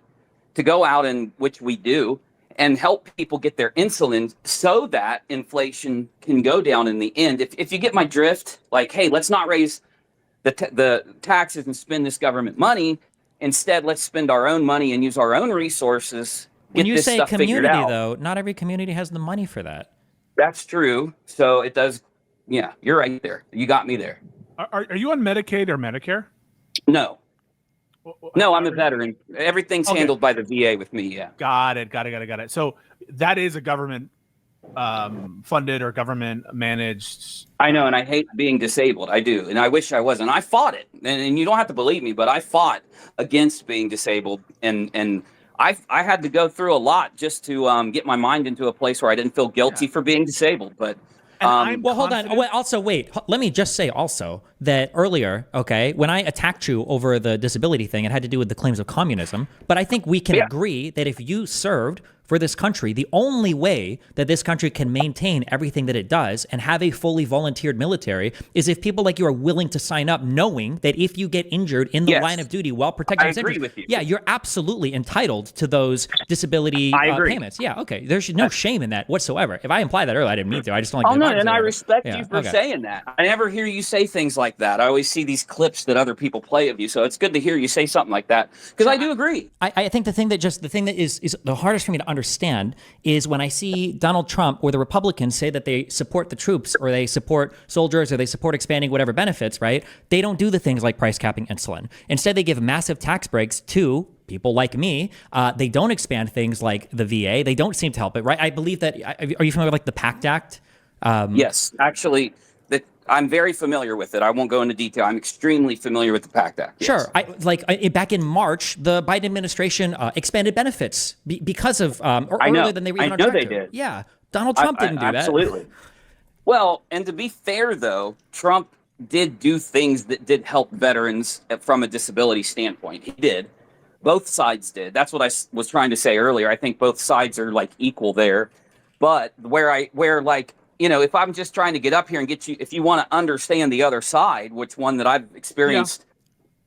to go out, and which we do, and help people get their insulin so that inflation can go down in the end. If you get my drift, hey, let's not raise the taxes and spend this government money. Instead, let's spend our own money and use our own resources. When you say community, though, not every community has the money for that. That's true. So it does. Yeah, you're right there. You got me there. Are you on Medicaid or Medicare? No. No, I'm a veteran. Everything's handled by the VA with me. Yeah. Got it. So that is a government funded or government managed. I know, and I hate being disabled. I do, and I wish I wasn't. I fought it, and you don't have to believe me, but I fought against being disabled, and I had to go through a lot just to get my mind into a place where I didn't feel guilty for being disabled. But well, hold on. Wait. Let me just say also that earlier, when I attacked you over the disability thing, it had to do with the claims of communism. But I think we can agree that if you served for this country, the only way that this country can maintain everything that it does and have a fully volunteered military is if people like you are willing to sign up, knowing that if you get injured in the line of duty while protecting I agree with you. yeah, you're absolutely entitled to those disability payments. Yeah, okay. There's no shame in that whatsoever. If I imply that earlier, I didn't mean to. I just don't like. Oh no, and I respect you for saying that. I never hear you say things like that. I always see these clips that other people play of you, so it's good to hear you say something like that because I do agree. I think the thing that is the hardest for me to understand is when I see Donald Trump or the Republicans say that they support the troops or they support soldiers or they support expanding whatever benefits, right? They don't do the things like price capping insulin. Instead, they give massive tax breaks to people like me. They don't expand things like the VA. They don't seem to help it, right? I believe that. Are you familiar with like the PACT Act? Yes, actually, I'm very familiar with it. I won't go into detail. I'm extremely familiar with the PACT Act. Yes. Sure. Back in March, the Biden administration expanded benefits because of earlier than they were even on track to. I know they did. Yeah. Donald Trump didn't do that. Absolutely. Well, and to be fair, though, Trump did do things that did help veterans from a disability standpoint. He did. Both sides did. That's what I was trying to say earlier. I think both sides are like equal there. But where like, you know, if I'm just trying to get up here and get you, if you want to understand the other side, which one that I've experienced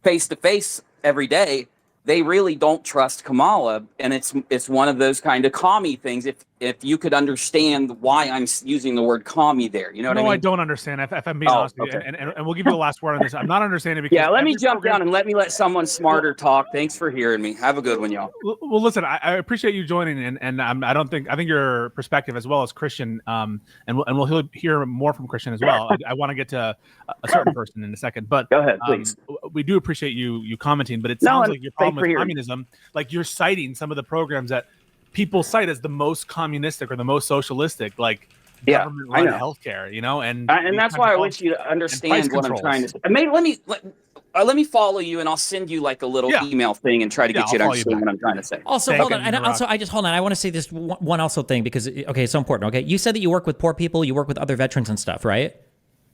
face to face every day, they really don't trust Kamala, and it's one of those kind of commie things. If you could understand why I'm using the word commie there, you know what I mean? No, I don't understand. If I'm being honest with you, and we'll give you the last word on this. I'm not understanding because let me jump down and let someone smarter talk. Thanks for hearing me. Have a good one, y'all. Well, listen, I appreciate you joining, and I think your perspective as well as Christian, and we'll hear more from Christian as well. I want to get to a certain person in a second, but go ahead, please. We do appreciate you commenting, but it sounds like your problem with communism, like you're citing some of the programs that people cite as the most communistic or the most socialistic, like government-run healthcare, you know, and that's why I wish you to understand what I'm trying to say. Maybe let me follow you, and I'll send you like a little email thing and try to get you to understand what I'm trying to say. Also, hold on, and also hold on. I want to say this one also thing because it's so important. Okay, you said that you work with poor people, you work with other veterans and stuff, right?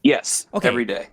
Yes. Okay. Every day.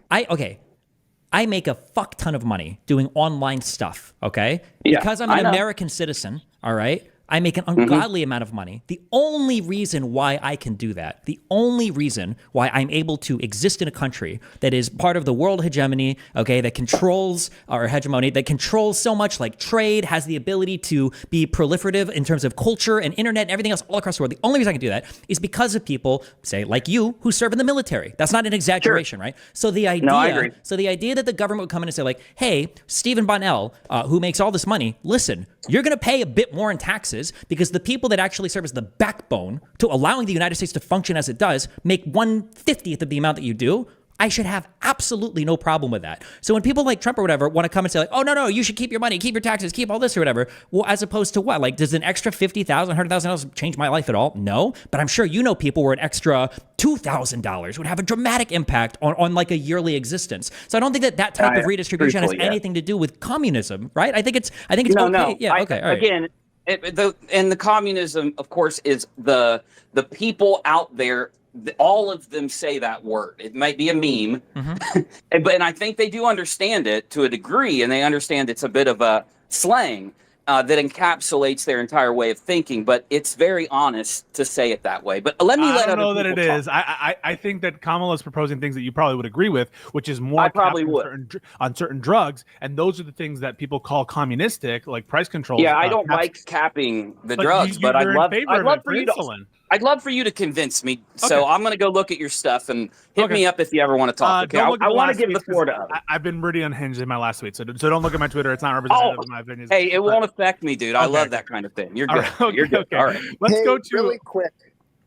I make a fuck ton of money doing online stuff, okay? Because I'm an American citizen, all right? I make an ungodly amount of money. The only reason why I can do that, the only reason why I'm able to exist in a country that is part of the world hegemony, okay, that controls our hegemony, that controls so much like trade, has the ability to be proliferative in terms of culture and internet and everything else all across the world. The only reason I can do that is because of people, say like you, who serve in the military. That's not an exaggeration, right? So the idea that the government would come in and say like, hey, Stephen Bonnell, who makes all this money, listen, you're going to pay a bit more in taxes because the people that actually serve as the backbone to allowing the United States to function as it does make 1/50th of the amount that you do. I should have absolutely no problem with that. So when people like Trump or whatever want to come and say like, oh, no, you should keep your money, keep your taxes, keep all this or whatever. Well, as opposed to what? Like, does an extra $50,000, $100,000 change my life at all? No. But I'm sure you know people where an extra $2,000 would have a dramatic impact on like a yearly existence. So I don't think that type of redistribution has anything to do with communism, right? I think it's okay. No. Yeah, okay. All right. Again, the communism, of course, is the people out there. All of them say that word. It might be a meme, and I think they do understand it to a degree, and they understand it's a bit of a slang that encapsulates their entire way of thinking. But it's very honest to say it that way. But I don't know that it is. I think that Kamala is proposing things that you probably would agree with, which is more on certain drugs, and those are the things that people call communistic, like price control. Yeah, I don't like capping the drugs, but I'd love for you to convince me. So I'm going to go look at your stuff and hit me up if you ever want to talk. Okay, I want to give the floor to others. I've been pretty unhinged in my last tweet, so don't look at my Twitter. It's not representative of my opinions. Hey, it won't affect me, dude. I love that kind of thing. You're good. You're good. Okay. All right. Let's go to really quick.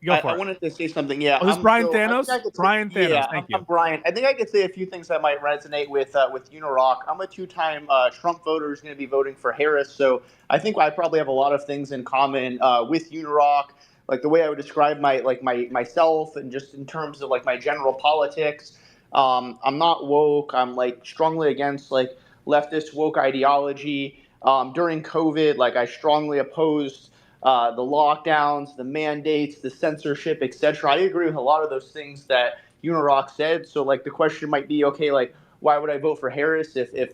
Go for it. I wanted to say something. Yeah. Oh, this is Brian Thanos? Brian Thanos. Yeah, Thank you. I'm Brian. I think I could say a few things that might resonate with Unirock. I'm a two-time Trump voter who's going to be voting for Harris, so I think I probably have a lot of things in common with Unirock. Like the way I would describe myself and just in terms of like my general politics. I'm not woke. I'm like strongly against like leftist woke ideology. During COVID, like I strongly opposed the lockdowns, the mandates, the censorship, etc. I agree with a lot of those things that Unirock said. So like the question might be, okay, like why would I vote for Harris if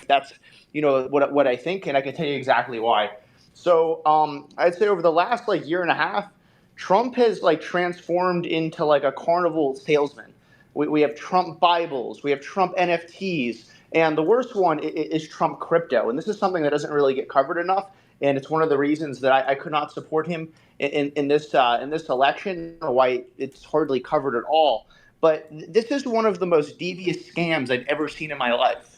that's what I think, and I can tell you exactly why. So I'd say over the last like year and a half, Trump has like transformed into like a carnival salesman. We have Trump Bibles, we have Trump NFTs, and the worst one is Trump crypto. And this is something that doesn't really get covered enough. And it's one of the reasons that I could not support him in this election, or why it's hardly covered at all. But this is one of the most devious scams I've ever seen in my life.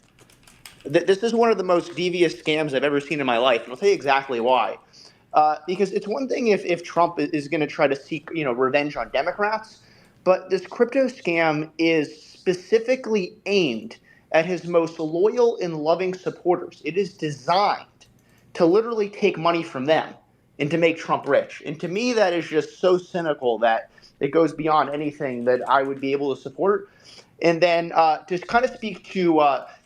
This is one of the most devious scams I've ever seen in my life, and I'll tell you exactly why. Because it's one thing if Trump is going to try to seek, revenge on Democrats, but this crypto scam is specifically aimed at his most loyal and loving supporters. It is designed to literally take money from them and to make Trump rich. And to me, that is just so cynical that it goes beyond anything that I would be able to support. And then to kind of speak to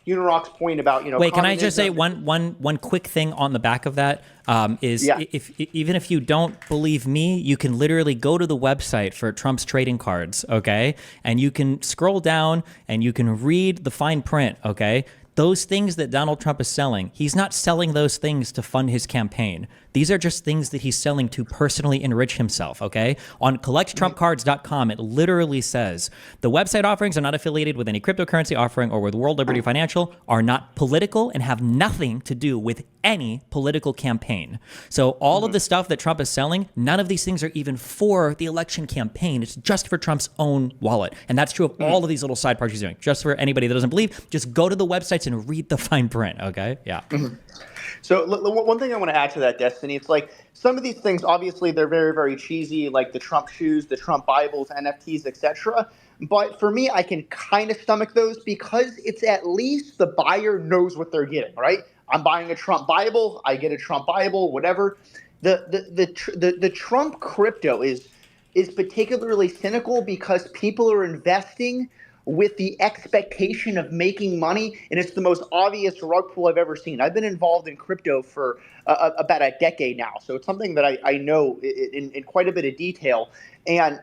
Unirock's point about, Wait, can I just say one quick thing on the back of that? If even if you don't believe me, you can literally go to the website for Trump's trading cards, okay? And you can scroll down and you can read the fine print, okay? Those things that Donald Trump is selling, he's not selling those things to fund his campaign. These are just things that he's selling to personally enrich himself, okay? On collecttrumpcards.com, it literally says, the website offerings are not affiliated with any cryptocurrency offering or with World Liberty Financial, are not political, and have nothing to do with any political campaign. So all of the stuff that Trump is selling, none of these things are even for the election campaign. It's just for Trump's own wallet. And that's true of all of these little side parts he's doing. Just for anybody that doesn't believe, just go to the websites and read the fine print, okay? Yeah. So one thing I want to add to that, Destiny, it's like some of these things, obviously, they're very, very cheesy, like the Trump shoes, the Trump Bibles, NFTs, etc. But for me, I can kind of stomach those because it's at least the buyer knows what they're getting, right? I'm buying a Trump Bible, I get a Trump Bible, whatever. The Trump crypto is particularly cynical because people are investing with the expectation of making money, and it's the most obvious rug pull I've ever seen. I've been involved in crypto for about a decade now, so it's something that I know in quite a bit of detail. And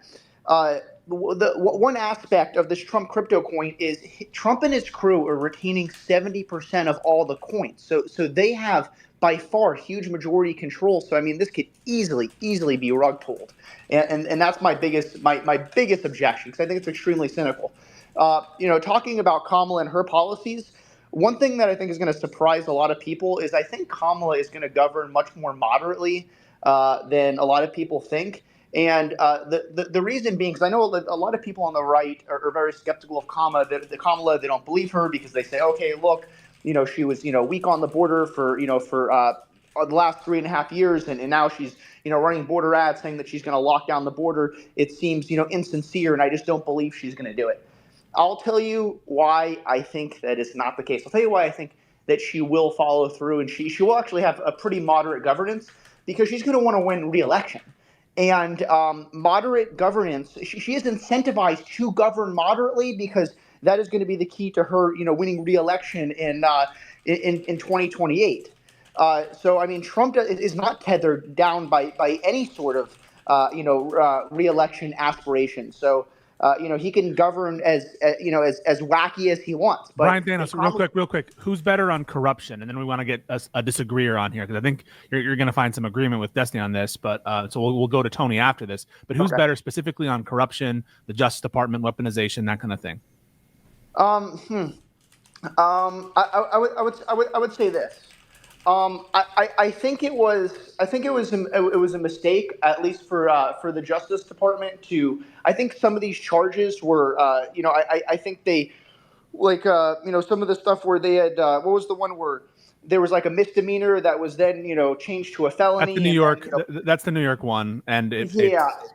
one aspect of this Trump crypto coin is Trump and his crew are retaining 70% of all the coins. So they have by far huge majority control. So I mean, this could easily be rug pulled, and that's my biggest objection, because I think it's extremely cynical. Talking about Kamala and her policies, one thing that I think is going to surprise a lot of people is I think Kamala is going to govern much more moderately than a lot of people think. And the reason being, because I know a lot of people on the right are very skeptical of Kamala. They don't believe her because they say, okay, look, she was, weak on the border for the last 3.5 years, and now she's, running border ads saying that she's going to lock down the border. It seems, insincere, and I just don't believe she's going to do it. I'll tell you why I think that is not the case. I'll tell you why I think that she will follow through, and she will actually have a pretty moderate governance, because she's going to want to win re-election. And moderate governance, she is incentivized to govern moderately, because that is going to be the key to her, winning re-election in 2028. So I mean, Trump is not tethered down by any sort of re-election aspiration. So he can govern as wacky as he wants. But Brian Thanos, real quick, who's better on corruption? And then we want to get a disagreeer on here, because I think you're going to find some agreement with Destiny on this. But so we'll go to Tony after this. But who's better specifically on corruption, the Justice Department, weaponization, that kind of thing? I would say this. I think it was a mistake, at least for the Justice Department, to. I think some of these charges were, I think they, like, some of the stuff where they had, what was the one where there was like a misdemeanor that was then, changed to a felony. That's the New York. That's the New York one, and it's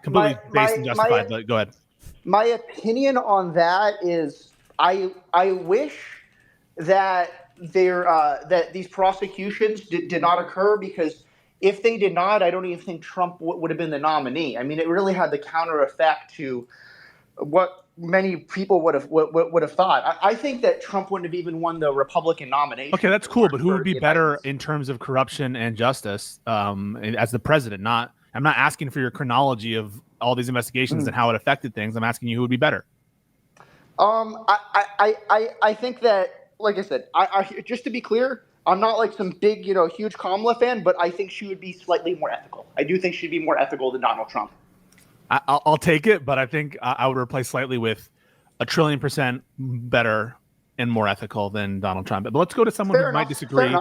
completely based and justified. But go ahead. My opinion on that is, I wish that that these prosecutions did not occur, because if they did not, I don't even think Trump would have been the nominee. I mean, it really had the counter effect to what many people would have thought. I think that Trump wouldn't have even won the Republican nomination. Okay, that's cool, but who would be better in terms of corruption and justice as the president? I'm not asking for your chronology of all these investigations and how it affected things. I'm asking you who would be better. I think that, like I said, I just to be clear, I'm not like some big, huge Kamala fan, but I think she would be slightly more ethical. I do think she'd be more ethical than Donald Trump. I'll take it, but I think I would replace slightly with 1,000,000,000% better and more ethical than Donald Trump. But let's go to someone who might disagree.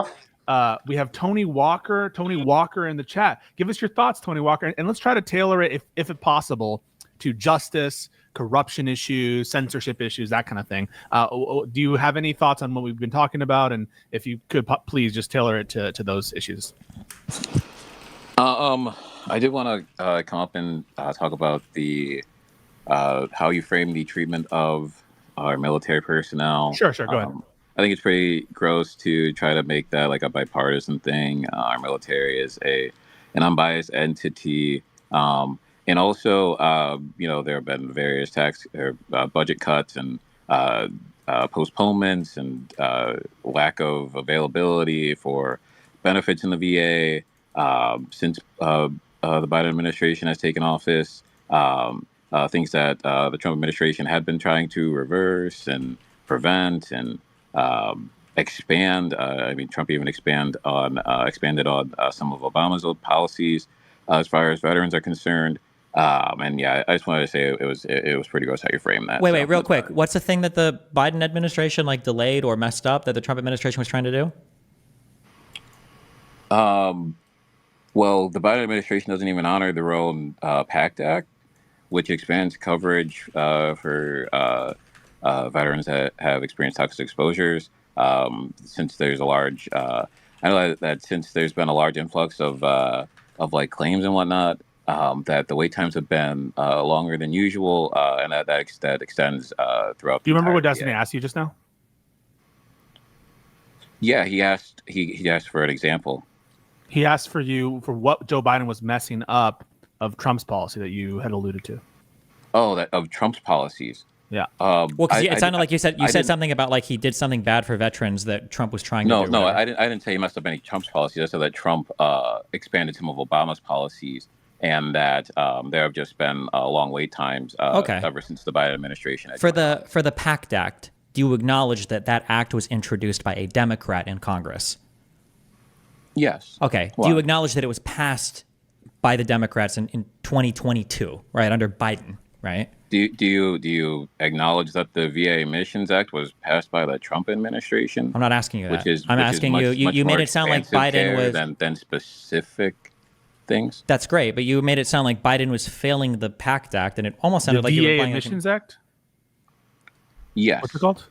We have Tony Walker. Tony Walker in the chat. Give us your thoughts, Tony Walker, and let's try to tailor it, if it's possible, to justice, corruption issues, censorship issues, that kind of thing. Do you have any thoughts on what we've been talking about? And if you could please just tailor it to those issues. I did want to come up and talk about the how you frame the treatment of our military personnel. Sure, go ahead. I think it's pretty gross to try to make that like a bipartisan thing. Our military is an unbiased entity, and also there have been various tax or budget cuts and postponements and lack of availability for benefits in the VA since the Biden administration has taken office. Things that the Trump administration had been trying to reverse and prevent and expand. Trump even expanded on some of Obama's old policies as far as veterans are concerned. I just wanted to say it was pretty gross how you frame that. Wait, real quick. What's the thing that the Biden administration delayed or messed up that the Trump administration was trying to do? Well, the Biden administration doesn't even honor their own PACT Act, which expands coverage for veterans that have experienced toxic exposures. Since there's a large, I know that since there's been a large influx of claims and whatnot, that the wait times have been longer than usual, and that extends throughout. Do you remember what VA. Destiny asked you just now? Yeah, he asked for an example. He asked for what Joe Biden was messing up of Trump's policy that you had alluded to. Oh, that of Trump's policies. Yeah. Well, because it sounded like you said something about he did something bad for veterans that Trump was trying to do. No, I didn't say he messed up any Trump's policies. I said that Trump expanded some of Obama's policies, and that there have just been long wait times ever since the Biden administration. For the PACT Act, do you acknowledge that act was introduced by a Democrat in Congress? Yes. Okay. Why? Do you acknowledge that it was passed by the Democrats in 2022, right, under Biden, right? Do you acknowledge that the VA Emissions Act was passed by the Trump administration? I'm not asking you that. I'm asking you. You made it sound like Biden was than specific things. That's great, but you made it sound like Biden was failing the PACT Act, and it almost sounded like you were VA playing Emissions Act. Yes. What's it called?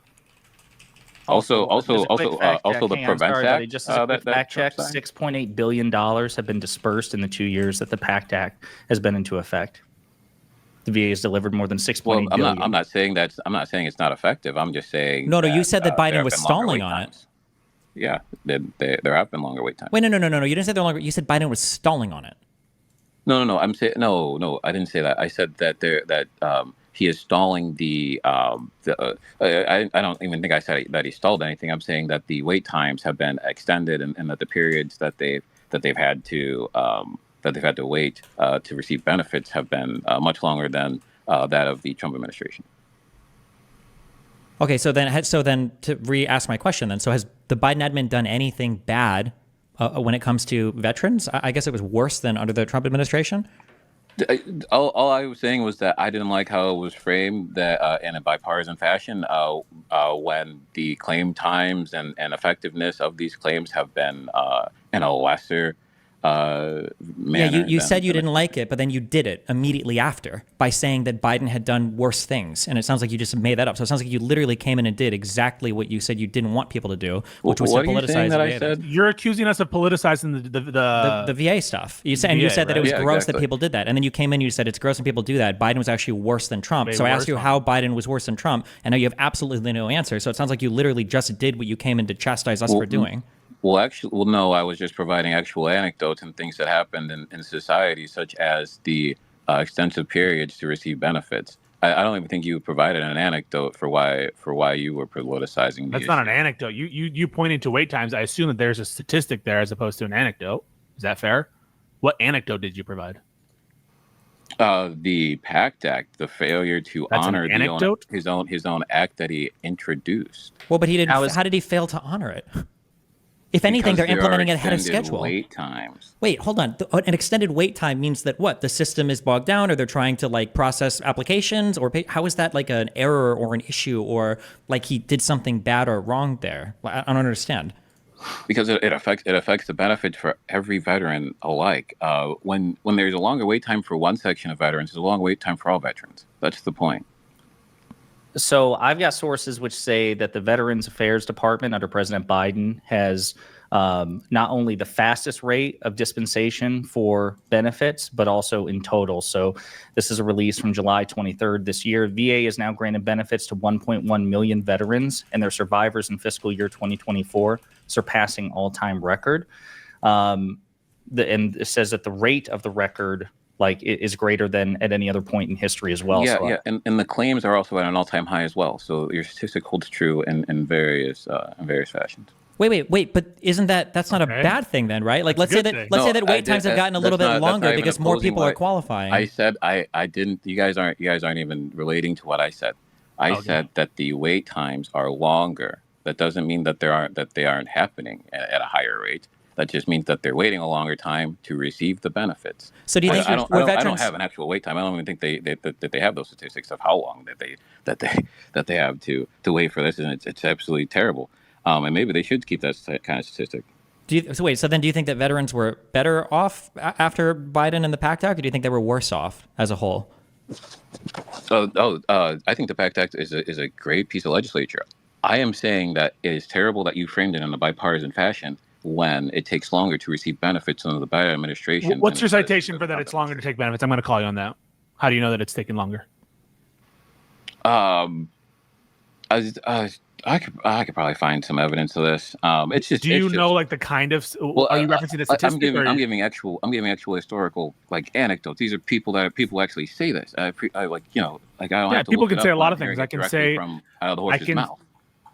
Also the Prevent Act. Just as a quick fact check, $6.8 billion have been dispersed in the 2 years that the PACT Act has been into effect. The VA has delivered more than $6.8 billion. I'm not saying it's not effective. I'm just saying. No, you said that Biden was stalling on it. Yeah, there have been longer wait times. Wait, no. You didn't say they're longer. You said Biden was stalling on it. No. I'm saying no. I didn't say that. I said that he is stalling the. I don't even think I said that he stalled anything. I'm saying that the wait times have been extended, and that the periods that they've had to wait to receive benefits have been much longer than that of the Trump administration. Okay, so then to re-ask my question then, so has the Biden admin done anything bad when it comes to veterans? I guess it was worse than under the Trump administration? All I was saying was that I didn't like how it was framed that in a bipartisan fashion when the claim times and effectiveness of these claims have been in a lesser manner. Yeah, you said you didn't like it, but then you did it immediately after by saying that Biden had done worse things. And it sounds like you just made that up. So it sounds like you literally came in and did exactly what you said you didn't want people to do, which was to politicize the VA. Said? You're accusing us of politicizing the VA stuff. You said that it was gross exactly. that people did that. And then you came in and you said it's gross when people do that. Biden was actually worse than Trump. So I asked you how Biden was worse than Trump, and now you have absolutely no answer. So it sounds like you literally just did what you came in to chastise us for doing. Well, no, I was just providing actual anecdotes and things that happened in society, such as the extensive periods to receive benefits. I don't even think you provided an anecdote for why you were politicizing. That's not an anecdote. You pointed to wait times. I assume that there's a statistic there as opposed to an anecdote. Is that fair? What anecdote did you provide? The PACT Act, the failure to honor his own act that he introduced. Well, but he didn't. How did he fail to honor it? If anything, they're Because there are implementing it ahead of extended schedule. Wait times. Wait, hold on. An extended wait time means that what? The system is bogged down, or they're trying to like process applications, or how is that like an error or an issue, or like he did something bad or wrong there? I don't understand. Because it affects the benefits for every veteran alike. When there's a longer wait time for one section of veterans, there's a long wait time for all veterans. That's the point. So I've got sources which say that the Veterans Affairs Department under President Biden has not only the fastest rate of dispensation for benefits, but also in total. So this is a release from July 23rd this year. VA is now granted benefits to 1.1 million veterans and their survivors in fiscal year 2024, surpassing all-time record. And it says that the rate of the record is greater than at any other point in history as well. Yeah. And the claims are also at an all-time high as well. So your statistic holds true in various fashions. Wait, but isn't that's not a bad thing then, right? Like let's say that wait times have gotten a little bit longer because more people are qualifying. I said I didn't. You guys aren't even relating to what I said. I said that the wait times are longer. That doesn't mean that they aren't happening at a higher rate. That just means that they're waiting a longer time to receive the benefits. So do you think I don't have an actual wait time. I don't even think they have those statistics of how long that they have to wait for this, and it's absolutely terrible. And maybe they should keep that kind of statistic. So then do you think that veterans were better off after Biden and the PACT Act, or do you think they were worse off as a whole? I think the PACT Act is a great piece of legislature. I am saying that it is terrible that you framed it in a bipartisan fashion when it takes longer to receive benefits under the Biden administration. What's your citation for that it's longer to take benefits? I'm going to call you on that. How do you know that it's taking longer? I could probably find some evidence of this. It's just. Do you know like the kind of? Well, are you referencing the statistic? I'm giving actual historical anecdotes. These are people actually say this. I don't. Yeah, people can say a lot of things. I can say from out of the horse's mouth.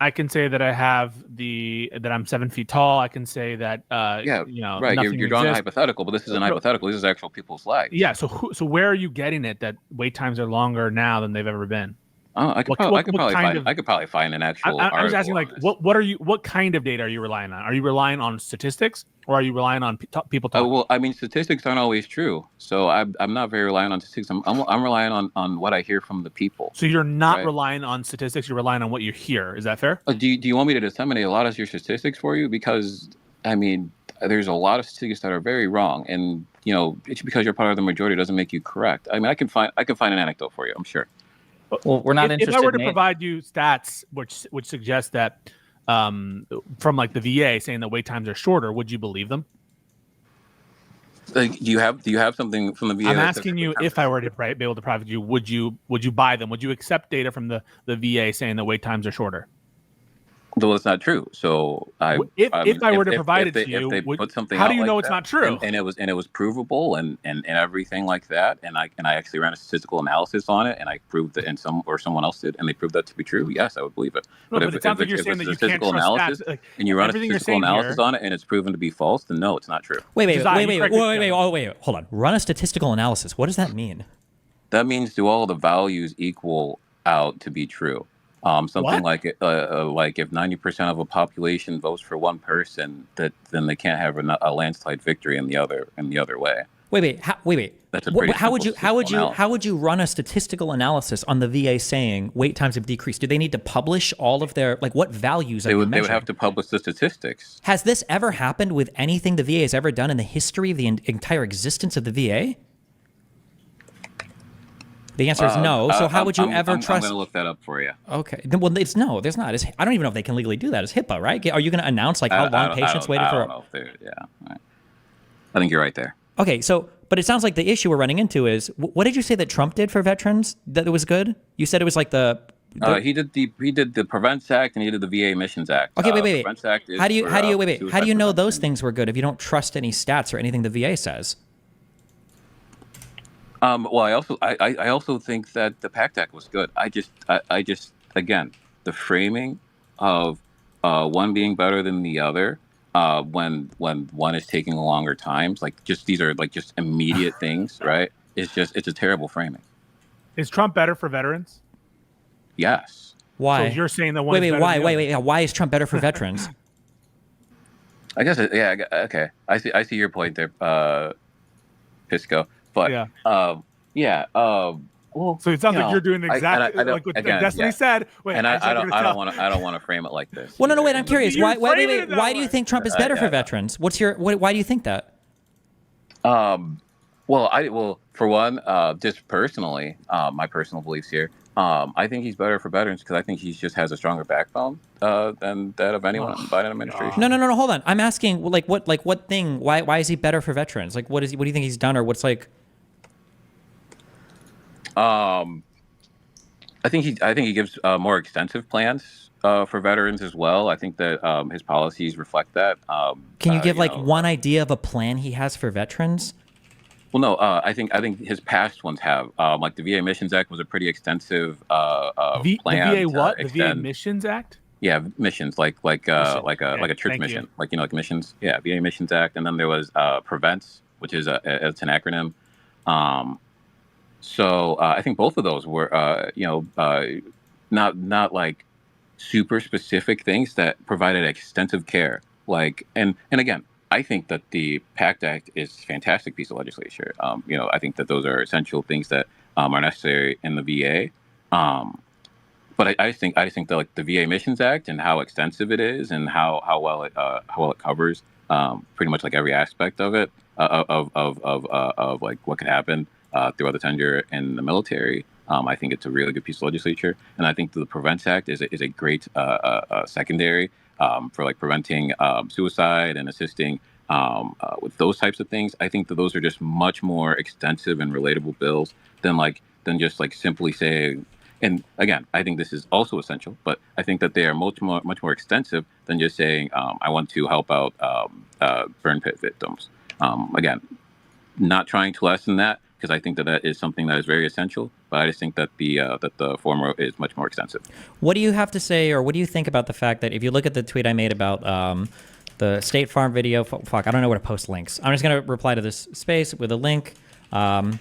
I can say that that I'm 7 feet tall. I can say that. Right. You're drawing a hypothetical, but this isn't hypothetical. This is actual people's lives. Yeah. So where are you getting it that wait times are longer now than they've ever been? I could probably find an actual. I was asking, what kind of data are you relying on? Are you relying on statistics, or are you relying on people talking? Well, I mean, statistics aren't always true, so I'm not very reliant on statistics. I'm relying on what I hear from the people. So you're not relying on statistics. You're relying on what you hear. Is that fair? Do you want me to disseminate a lot of your statistics for you? Because I mean, there's a lot of statistics that are very wrong, and it's because you're part of the majority doesn't make you correct. I mean, I can find an anecdote for you. I'm sure. Well, we're not interested. If I were to provide you stats which suggest that from like the VA saying that wait times are shorter, would you believe them? Do you have something from the VA? I'm asking you if I were to be able to provide you, would you buy them? Would you accept data from the VA saying that wait times are shorter? Well, it's not true. So if I were to provide it to you, how do you know it's not true? And it was provable and everything like that. And I actually ran a statistical analysis on it, and I proved that, someone else did, and they proved that to be true. Yes, I would believe it. No, but it sounds like you're saying that you can't trust stats. And you run a statistical analysis on it, and it's proven to be false. Then no, it's not true. Wait, hold on. Run a statistical analysis. What does that mean? That means do all the values equal out to be true? Something like if 90% of a population votes for one person, then they can't have a landslide victory in the other way. Wait. That's a pretty how would you run a statistical analysis on the VA saying wait times have decreased? Do they need to publish all of their what values? They would have to publish the statistics. Has this ever happened with anything the VA has ever done in the history of the entire existence of the VA? The answer is no. So how would you ever trust? I'm going to look that up for you. Okay. Well, there's not. I don't even know if they can legally do that. It's HIPAA, right? Are you going to announce how long patients waited for? I don't know if I think you're right there. Okay. But it sounds like the issue we're running into is what did you say that Trump did for veterans that it was good? You said it was like he did the Prevents Act and he did the VA Missions Act. Okay, wait. How do you know those things were good if you don't trust any stats or anything the VA says? Well, I also think that the PACT Act was good. I just again, the framing of one being better than the other when one is taking a longer time, these are just immediate things, right? It's a terrible framing. Is Trump better for veterans? Yes. Why? So you're saying that one. Wait. Why is Trump better for veterans? I guess okay. I see your point there, Pisco. But Yeah. yeah. Well, So it sounds you like know, you're doing I exactly don't- like what again, Destiny yeah. said. Wait, And I don't tell. want to frame it like this. Well, no, wait. I'm either. curious. You Why frame it that why do you way. think Trump is better for veterans? Why do you think that? Well, for one, just personally, my personal beliefs here, I think he's better for veterans because I think he just has a stronger backbone than that of anyone in the Biden administration. No. Hold on. I'm asking, what thing? Why is he better for veterans? Like, what do you think he's done, or what's like? I think he gives more extensive plans for veterans as well. I think that his policies reflect that. Can you give one idea of a plan he has for veterans? Well, no. I think his past ones have like the VA Missions Act was a pretty extensive plan. The VA what? The VA extend- Missions Act? Yeah, missions like a church thank mission, you. like missions. Yeah, VA Missions Act, and then there was prevents, which is it's an acronym. So I think both of those were not like super specific things that provided extensive care. Like and again, I think that the PACT Act is a fantastic piece of legislation. I think that those are essential things that are necessary in the VA. But I just think that like the VA Missions Act and how extensive it is and how well it covers pretty much like every aspect of it of like what could happen throughout the tenure in the military. I think it's a really good piece of legislature, and I think the Prevents Act is a great secondary for like preventing suicide and assisting with those types of things. I think that those are just much more extensive and relatable bills than just like simply saying. And again, I think this is also essential, but I think that they are much more extensive than just saying I want to help out burn pit victims. Again, not trying to lessen that because I think that is something that is very essential. But I just think that the former is much more extensive. What do you have to say, or what do you think about the fact that if you look at the tweet I made about the State Farm video, fuck, I don't know where to post links. I'm just gonna reply to this space with a link on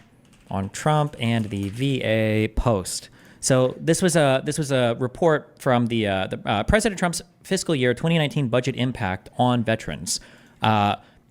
Trump and the VA post. So this was a report from the President Trump's fiscal year 2019 budget impact on veterans.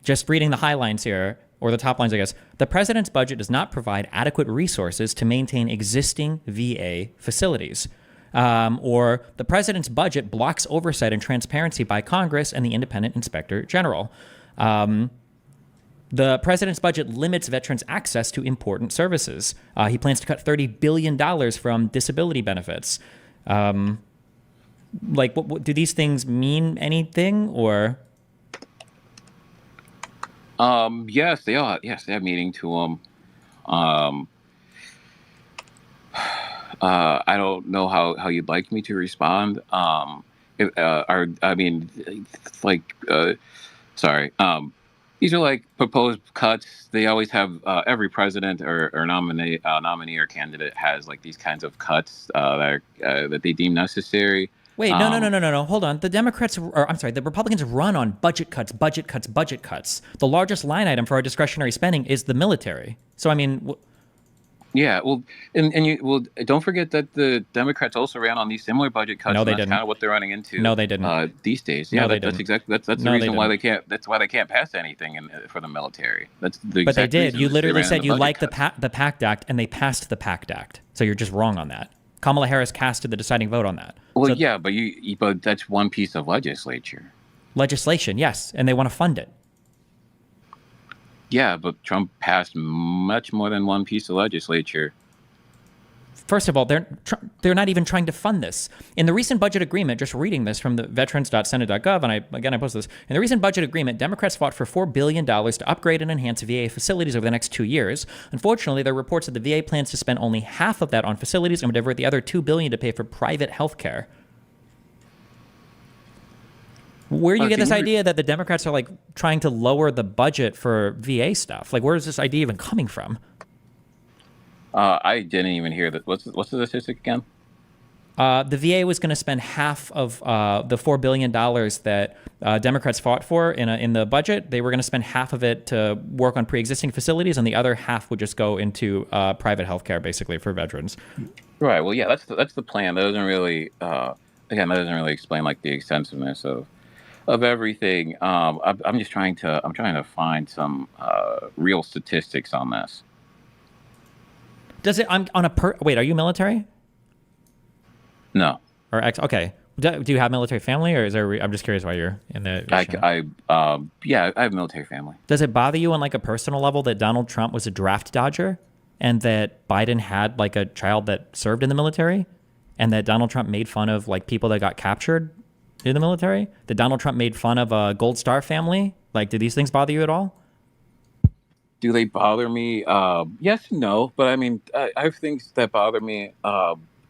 Just reading the highlines here, or the top lines, I guess. The president's budget does not provide adequate resources to maintain existing VA facilities. Or the president's budget blocks oversight and transparency by Congress and the independent inspector general. The president's budget limits veterans' access to important services. He plans to cut $30 billion from disability benefits. What do these things mean anything, or? Yes, they are. Yes, they have meaning to them. I don't know how you'd like me to respond. Sorry. These are like proposed cuts. They always have every president or nominee or candidate has like these kinds of cuts that they deem necessary. Wait, no. Hold on. The the Republicans run on budget cuts. The largest line item for our discretionary spending is the military. So, I mean... Yeah, well, don't forget that the Democrats also ran on these similar budget cuts. No, they and that's didn't. kind of what they're running into. No, they didn't. These days. No, Yeah, they that's didn't. exactly that's No, the they reason why didn't. they can't. That's why they can't pass anything for the military. That's the. But they exact did. reason You is they literally ran said the you budget liked cuts. the PACT Act, and they passed the PACT Act. So you're just wrong on that. Kamala Harris casted the deciding vote on that. Well, So yeah, but that's one piece of legislation, yes, and they want to fund it. Yeah, but Trump passed much more than one piece of legislature. First of all, they're not even trying to fund this. In the recent budget agreement, just reading this from the veterans.senate.gov, and I posted this. In the recent budget agreement, Democrats fought for $4 billion to upgrade and enhance VA facilities over the next 2 years. Unfortunately, there are reports that the VA plans to spend only half of that on facilities and would divert the other $2 billion to pay for private health care. Where do you get this idea that the Democrats are like trying to lower the budget for VA stuff? Like, where is this idea even coming from? I didn't even hear that. What's the statistic again? The VA was going to spend half of the $4 billion that Democrats fought for in the budget. They were going to spend half of it to work on pre-existing facilities, and the other half would just go into private health care, basically, for veterans. Right. Well, yeah, that's the plan. That doesn't really explain like the extensiveness of of everything. I'm just trying to find some real statistics on this. Does it? I'm on a wait. Are you military? No. Or okay. Do you have military family, or is there? I'm just curious why you're in the. Yeah, I have a military family. Does it bother you on like a personal level that Donald Trump was a draft dodger, and that Biden had like a child that served in the military, and that Donald Trump made fun of like people that got captured in the military? That Donald Trump made fun of a Gold Star family? Like, do these things bother you at all? Do they bother me? Yes and no, but I mean, I have things that bother me.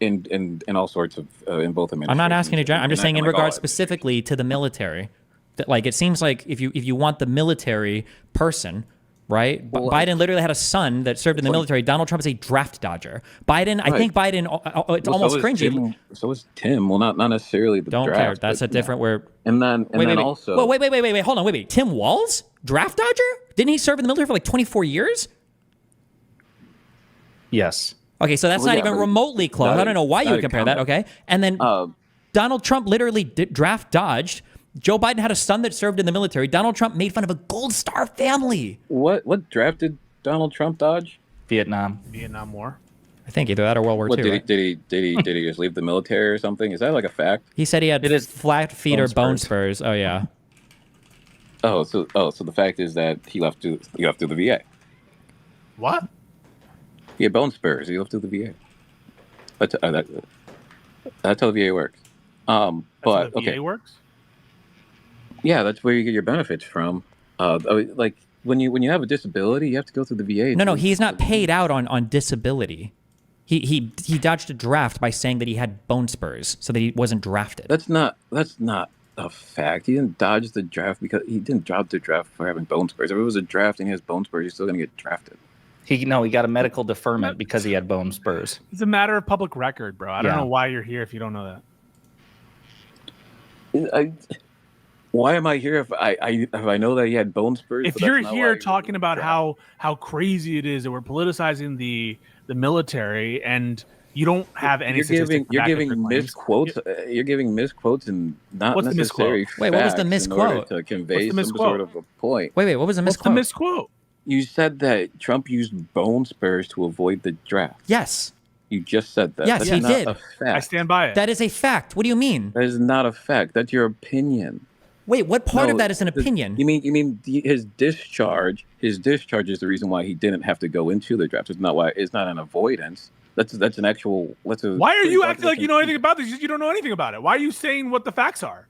In all sorts of in both administrations. I'm not asking you. I'm just saying in like regards specifically to the military. That like it seems like if you want the military person, right? Well, Biden literally had a son that served in the military. Donald Trump is a draft dodger. Biden, right. I think Biden. It's almost cringy. So is Tim. Well, not necessarily the Don't draft. Care. That's a different word. And then also. Well, wait. Hold on. Wait. Tim Walz, draft dodger? Didn't he serve in the military for like 24 years? Yes. Okay, so that's not even remotely close. I don't know why you would compare that. Okay, and then Donald Trump literally draft dodged. Joe Biden had a son that served in the military. Donald Trump made fun of a Gold Star family. What draft did Donald Trump dodge? Vietnam War. I think either that or World War II. Did he just leave the military or something? Is that like a fact? He said he had flat feet or bone spurs. Oh yeah. So the fact is that he left to the VA. What? He had bone spurs. He left to the VA. That's how the VA works. But how the VA okay. works? Yeah, that's where you get your benefits from. Like when you have a disability, you have to go through the VA. No, he's not paid out on disability. He dodged a draft by saying that he had bone spurs, so that he wasn't drafted. That's not a fact. He didn't dodge the draft because he didn't dodge the draft for having bone spurs. If it was a draft and he has bone spurs, he's still gonna get drafted. He got a medical deferment because he had bone spurs. It's a matter of public record, bro. I don't know why you're here if you don't know that. Why am I here if I know that he had bone spurs? If you're here talking about how crazy it is that we're politicizing the military and you don't have any you're giving misquotes. You're giving misquotes and not What's necessary facts. Wait, what was the misquote? To convey some sort of a point. Wait, what was the misquote? What's the misquote? You said that Trump used bone spurs to avoid the draft. Yes. You just said that. Yes, he did. A fact. I stand by it. That is a fact. What do you mean? That is not a fact. That's your opinion. Wait, what part of that is an opinion? You mean his discharge? His discharge is the reason why he didn't have to go into the draft. It's not why. It's not an avoidance. That's an actual. Why are you acting like you know anything about this? You don't know anything about it. Why are you saying what the facts are?